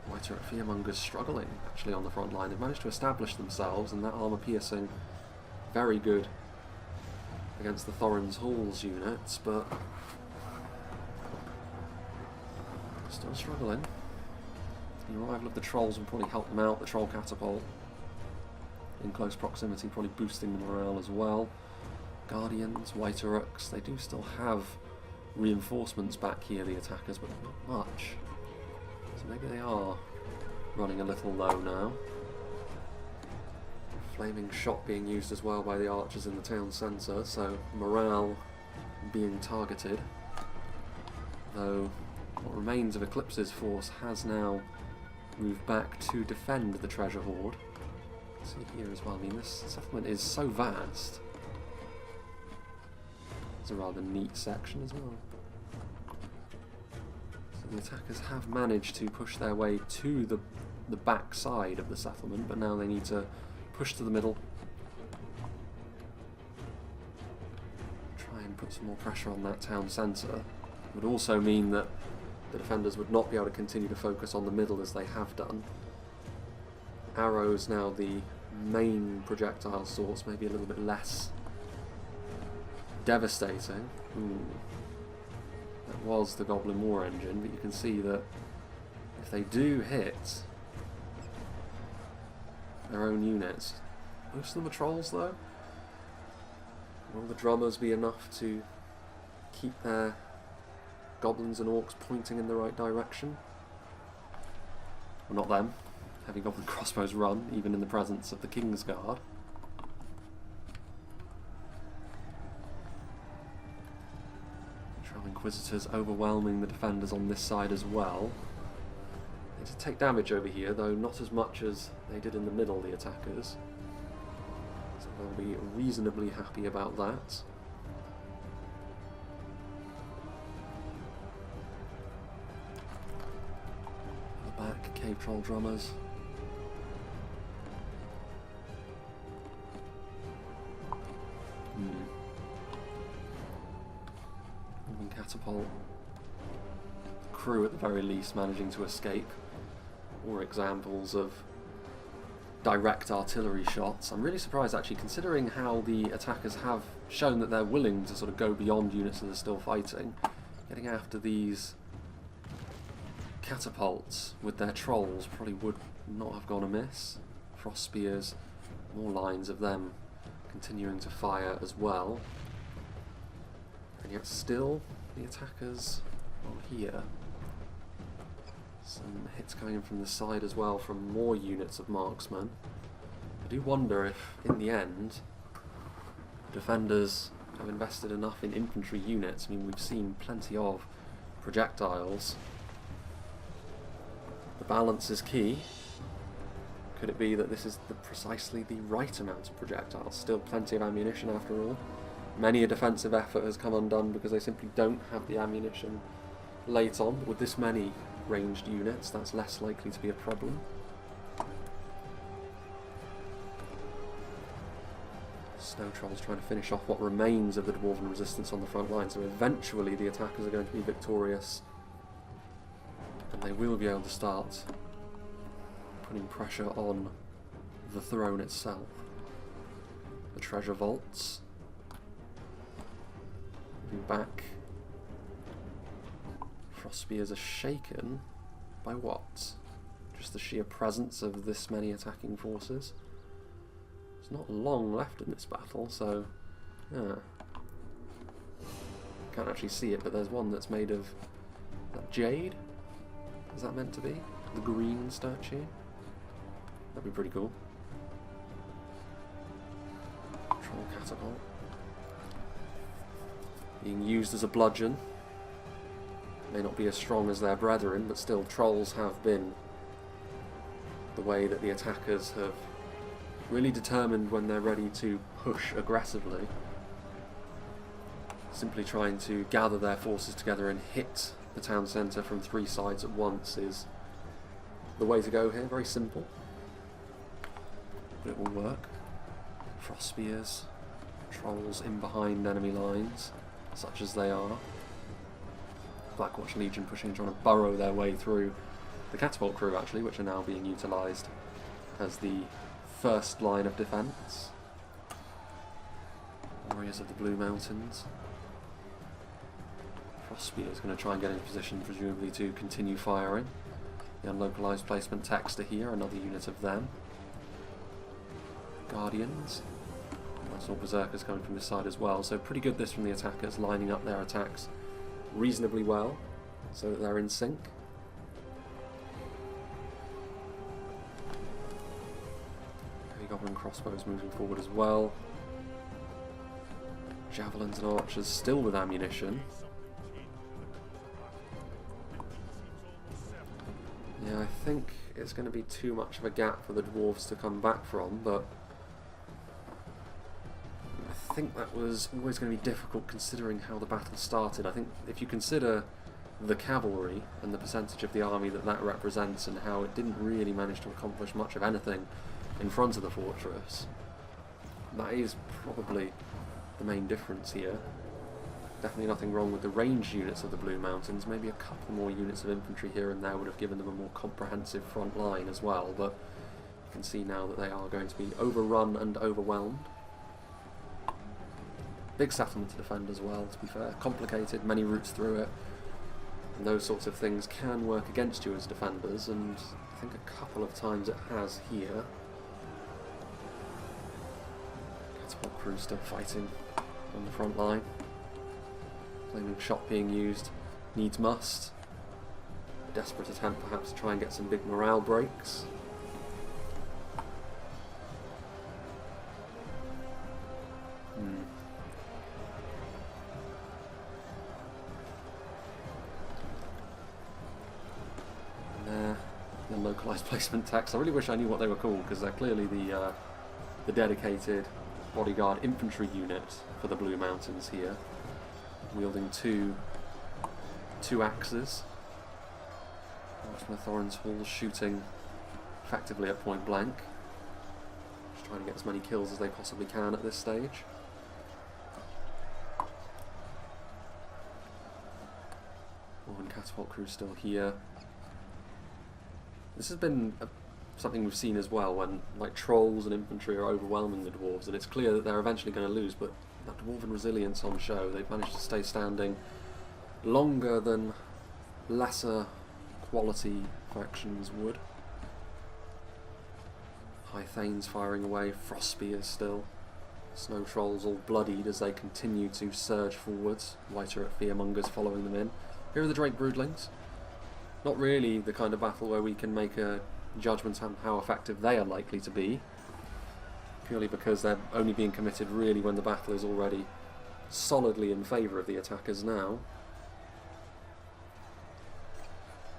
White Urik Fearmongers struggling actually on the front line. They've managed to establish themselves, and that armour piercing very good against the Thorin's Halls units, but still struggling. The arrival of the Trolls will probably help them out. The Troll Catapult in close proximity, probably boosting the morale as well. Guardians, White Uruks, they do still have reinforcements back here, the attackers, but not much. So maybe they are running a little low now. Flaming shot being used as well by the archers in the town centre, so morale being targeted. Though what remains of Eclipse's force has now moved back to defend the treasure hoard. See here as well, I mean this settlement is so vast. It's a rather neat section as well. So the attackers have managed to push their way to the back side of the settlement, but now they need to push to the middle. Try and put some more pressure on that town centre. Would also mean that the defenders would not be able to continue to focus on the middle as they have done. Arrows now the main projectile source, maybe a little bit less devastating. That was the Goblin War Engine, but you can see that if they do hit their own units, most of them are Trolls though. Will the drummers be enough to keep their goblins and orcs pointing in the right direction? Well, not them. Heavy goblin crossbows run, even in the presence of the King's Guard. Troll Inquisitors overwhelming the defenders on this side as well. They did take damage over here, though not as much as they did in the middle, the attackers. So they'll be reasonably happy about that. The back, Cave Troll drummers. Catapult. Crew at the very least managing to escape. Or examples of direct artillery shots. I'm really surprised actually, considering how the attackers have shown that they're willing to sort of go beyond units that are still fighting. Getting after these catapults with their trolls probably would not have gone amiss. Frost spears, more lines of them continuing to fire as well. And yet still the attackers are here. Some hits coming in from the side as well from more units of marksmen. I do wonder if, in the end, defenders have invested enough in infantry units. I mean, we've seen plenty of projectiles. The balance is key. Could it be that this is precisely the right amount of projectiles? Still plenty of ammunition after all. Many a defensive effort has come undone because they simply don't have the ammunition late on. But with this many ranged units, that's less likely to be a problem. Snow Trolls trying to finish off what remains of the Dwarven resistance on the front line, so eventually the attackers are going to be victorious and they will be able to start putting pressure on the throne itself. The treasure vaults moving back. Frost spears are shaken by what? Just the sheer presence of this many attacking forces. There's not long left in this battle, so yeah. Can't actually see it, but there's one that's made of jade. Is that meant to be? The green statue? That'd be pretty cool. Troll catapult. Being used as a bludgeon. May not be as strong as their brethren, but still trolls have been the way that the attackers have really determined when they're ready to push aggressively. Simply trying to gather their forces together and hit the town centre from three sides at once is the way to go here. Very simple, but it will work. Frost spears, trolls in behind enemy lines, such as they are. Blackwatch Legion pushing, trying to burrow their way through the catapult crew actually, which are now being utilised as the first line of defence. Warriors of the Blue Mountains. Frostspear is going to try and get in position, presumably to continue firing. The unlocalised placement text are here, another unit of them. Guardians. That's all Berserkers coming from this side as well, so pretty good this from the attackers, lining up their attacks reasonably well, so that they're in sync. Heavy Goblin crossbows moving forward as well. Javelins and archers still with ammunition. Yeah, I think it's going to be too much of a gap for the dwarves to come back from, but I think that was always going to be difficult considering how the battle started. I think if you consider the cavalry and the percentage of the army that that represents and how it didn't really manage to accomplish much of anything in front of the fortress, that is probably the main difference here. Definitely nothing wrong with the ranged units of the Blue Mountains. Maybe a couple more units of infantry here and there would have given them a more comprehensive front line as well, but you can see now that they are going to be overrun and overwhelmed. Big settlement to defend as well, to be fair. Complicated, many routes through it, and those sorts of things can work against you as defenders, and I think a couple of times it has here. Catapult crew still fighting on the front line. Flaming shot being used, needs must. A desperate attempt perhaps to try and get some big morale breaks. The localised placement text. I really wish I knew what they were called, because they're clearly the dedicated bodyguard infantry unit for the Blue Mountains here, wielding two axes. Watchman of THORINS Hall shooting effectively at point blank, just trying to get as many kills as they possibly can at this stage. Catapult crew still here. This has been a something we've seen as well when like trolls and infantry are overwhelming the dwarves, and it's clear that they're eventually going to lose, but that dwarven resilience on show, they've managed to stay standing longer than lesser quality factions would. High Thanes firing away, frost spears still. Snow trolls all bloodied as they continue to surge forwards. Whiter at fearmongers following them in. Here are the Drake Broodlings. Not really the kind of battle where we can make a judgment on how effective they are likely to be, purely because they're only being committed really when the battle is already solidly in favour of the attackers now.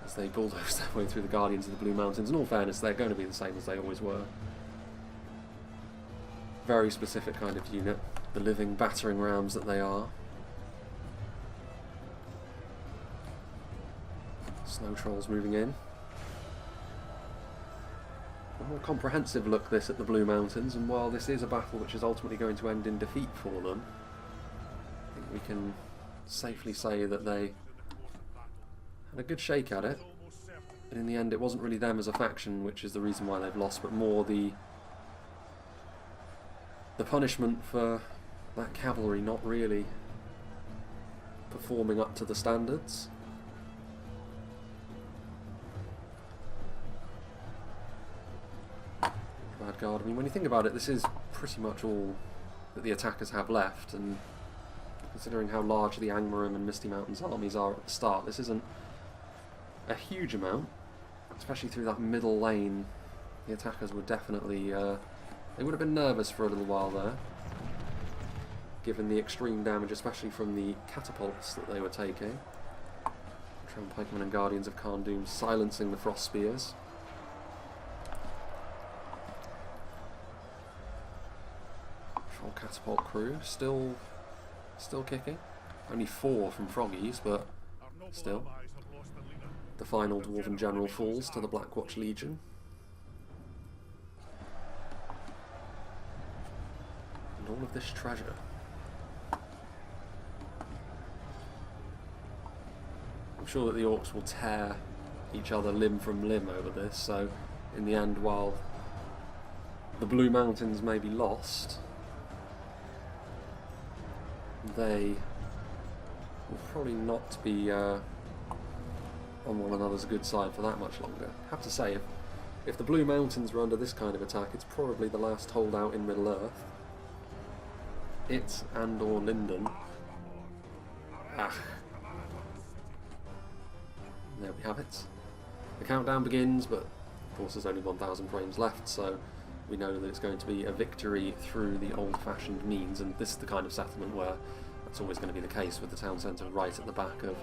As they bulldoze their way through the Guardians of the Blue Mountains. In all fairness, they're going to be the same as they always were. Very specific kind of unit, the living battering rams that they are. Snow trolls moving in. A more comprehensive look this at the Blue Mountains, and while this is a battle which is ultimately going to end in defeat for them, I think we can safely say that they had a good shake at it, and in the end it wasn't really them as a faction which is the reason why they've lost, but more the punishment for that cavalry not really performing up to the standards. Bad guard. I mean, when you think about it, this is pretty much all that the attackers have left, and considering how large the Angmar and Misty Mountains armies are at the start, this isn't a huge amount, especially through that middle lane. The attackers were definitely they would have been nervous for a little while there, given the extreme damage, especially from the catapults that they were taking. Trained Pikemen and Guardians of Kharn silencing the frost spears. Troll catapult crew still kicking. Only 4 from Froggies, but still. The final Dwarven General falls to the Blackwatch Legion. And all of this treasure. I'm sure that the Orcs will tear each other limb from limb over this, so in the end, while the Blue Mountains may be lost, they will probably not be on one another's good side for that much longer. I have to say, if the Blue Mountains were under this kind of attack, it's probably the last holdout in Middle-earth. It and or Linden. There we have it. The countdown begins, but of course there's only 1,000 frames left, so we know that it's going to be a victory through the old-fashioned means, and this is the kind of settlement where that's always going to be the case, with the town centre right at the back of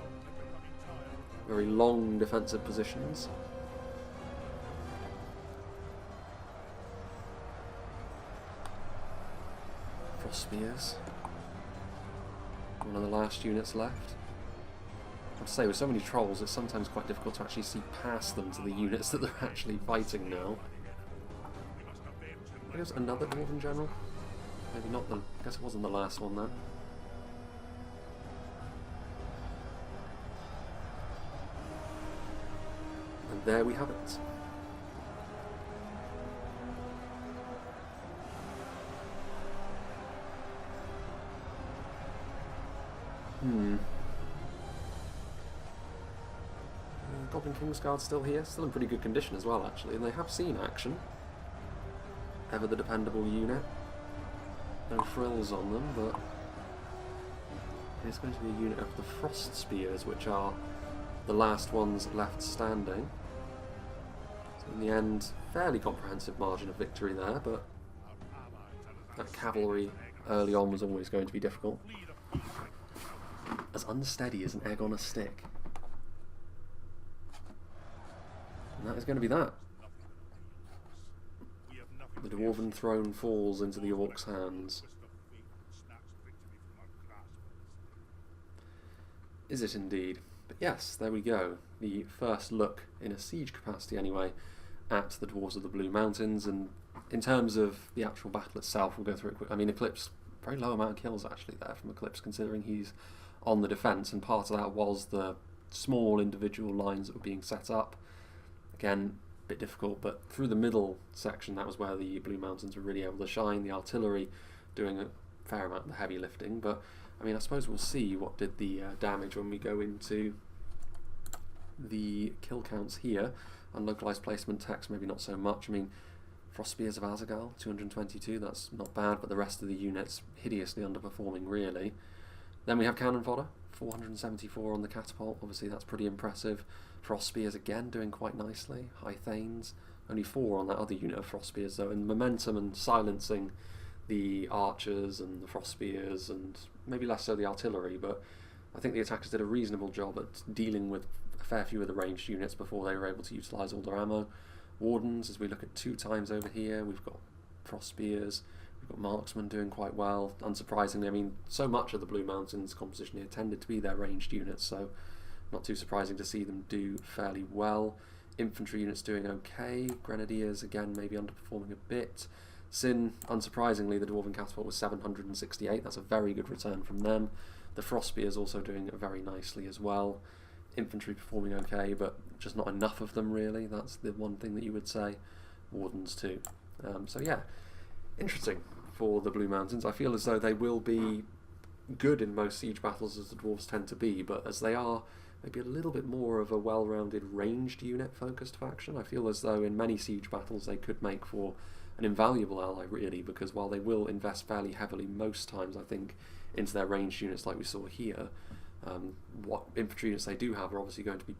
very long defensive positions. Frost spears. One of the last units left. I have to say, with so many trolls, it's sometimes quite difficult to actually see past them to the units that they're actually fighting now. I guess another Dwarven General? Maybe not the... I guess it wasn't the last one then. And there we have it. Goblin Kingsguard's still here, still in pretty good condition as well actually, and they have seen action. Ever the dependable unit. No frills on them, but it's going to be a unit of the Frost Spears, which are the last ones left standing. So in the end, fairly comprehensive margin of victory there, but that cavalry early on was always going to be difficult. As unsteady as an egg on a stick. And that is going to be that. The Dwarven throne falls into the Orcs' hands. Is it indeed? But yes, there we go. The first look, in a siege capacity anyway, at the Dwarves of the Blue Mountains. And in terms of the actual battle itself, we'll go through it quick. I mean, Eclipse, very low amount of kills actually there from Eclipse, considering he's on the defence, and part of that was the small individual lines that were being set up. Again, bit difficult, but through the middle section, that was where the Blue Mountains were really able to shine. The artillery doing a fair amount of the heavy lifting, but I mean, I suppose we'll see what did the damage when we go into the kill counts here. Unlocalized placement text, maybe not so much. I mean, Frost Spears of Azagal, 222, that's not bad, but the rest of the units hideously underperforming, really. Then we have Cannon Fodder, 474 on the Catapult, obviously that's pretty impressive. Frost Spears again doing quite nicely. High Thanes, only 4 on that other unit of Frost Spears though, and momentum and silencing the archers and the Frost Spears, and maybe less so the artillery, but I think the attackers did a reasonable job at dealing with a fair few of the ranged units before they were able to utilise all their ammo. Wardens, as we look at 2 times over here, we've got Frost Spears, we've got Marksmen doing quite well, unsurprisingly. I mean, so much of the Blue Mountains composition here tended to be their ranged units, so not too surprising to see them do fairly well. Infantry units doing okay, Grenadiers again maybe underperforming a bit. Sin, unsurprisingly, the Dwarven Catapult was 768, that's a very good return from them. The Frost Spears also doing very nicely as well. Infantry performing okay, but just not enough of them really, that's the one thing that you would say. Wardens too. So yeah, interesting for the Blue Mountains. I feel as though they will be good in most siege battles, as the Dwarves tend to be, but as they are maybe a little bit more of a well-rounded ranged unit focused faction, I feel as though in many siege battles they could make for an invaluable ally really, because while they will invest fairly heavily most times, I think, into their ranged units like we saw here, what infantry units they do have are obviously going to be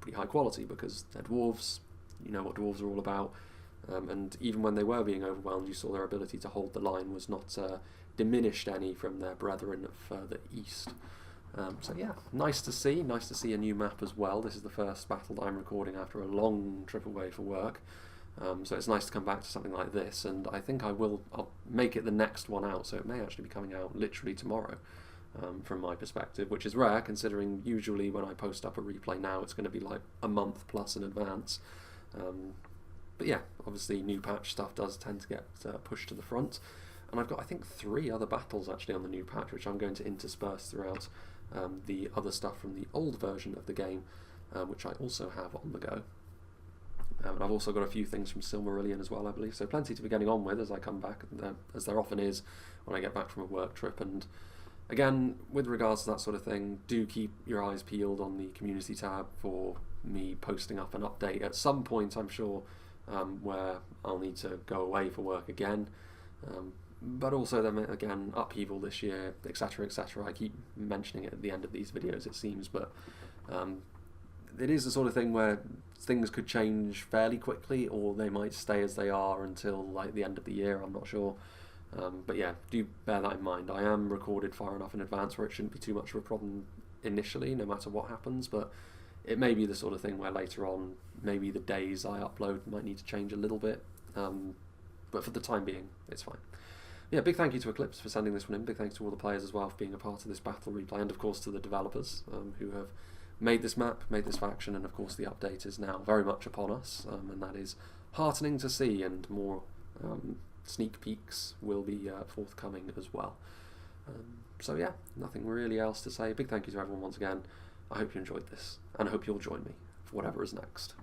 pretty high quality because they're dwarves, you know what dwarves are all about, and even when they were being overwhelmed, you saw their ability to hold the line was not diminished any from their brethren further east. So yeah, nice to see a new map as well. This is the first battle that I'm recording after a long trip away for work. So it's nice to come back to something like this, and I think I'll make it the next one out, so it may actually be coming out literally tomorrow, from my perspective, which is rare considering usually when I post up a replay now it's going to be like a month plus in advance. But yeah, obviously new patch stuff does tend to get pushed to the front, and I've got I think 3 other battles actually on the new patch which I'm going to intersperse throughout the other stuff from the old version of the game, which I also have on the go. And I've also got a few things from Silmarillion as well, I believe, so plenty to be getting on with as I come back, as there often is when I get back from a work trip. And again, with regards to that sort of thing, do keep your eyes peeled on the community tab for me posting up an update at some point, I'm sure, where I'll need to go away for work again. But also then again, upheaval this year, etc, etc. I keep mentioning it at the end of these videos, it seems, but it is the sort of thing where things could change fairly quickly, or they might stay as they are until like the end of the year, I'm not sure. But yeah, do bear that in mind. I am recorded far enough in advance where it shouldn't be too much of a problem initially, no matter what happens, but it may be the sort of thing where later on, maybe the days I upload might need to change a little bit, but for the time being, it's fine. Yeah, big thank you to Eclipse for sending this one in, big thanks to all the players as well for being a part of this battle replay, and of course to the developers who have made this map, made this faction, and of course the update is now very much upon us, and that is heartening to see, and more sneak peeks will be forthcoming as well. So yeah, nothing really else to say. Big thank you to everyone once again. I hope you enjoyed this, and I hope you'll join me for whatever is next.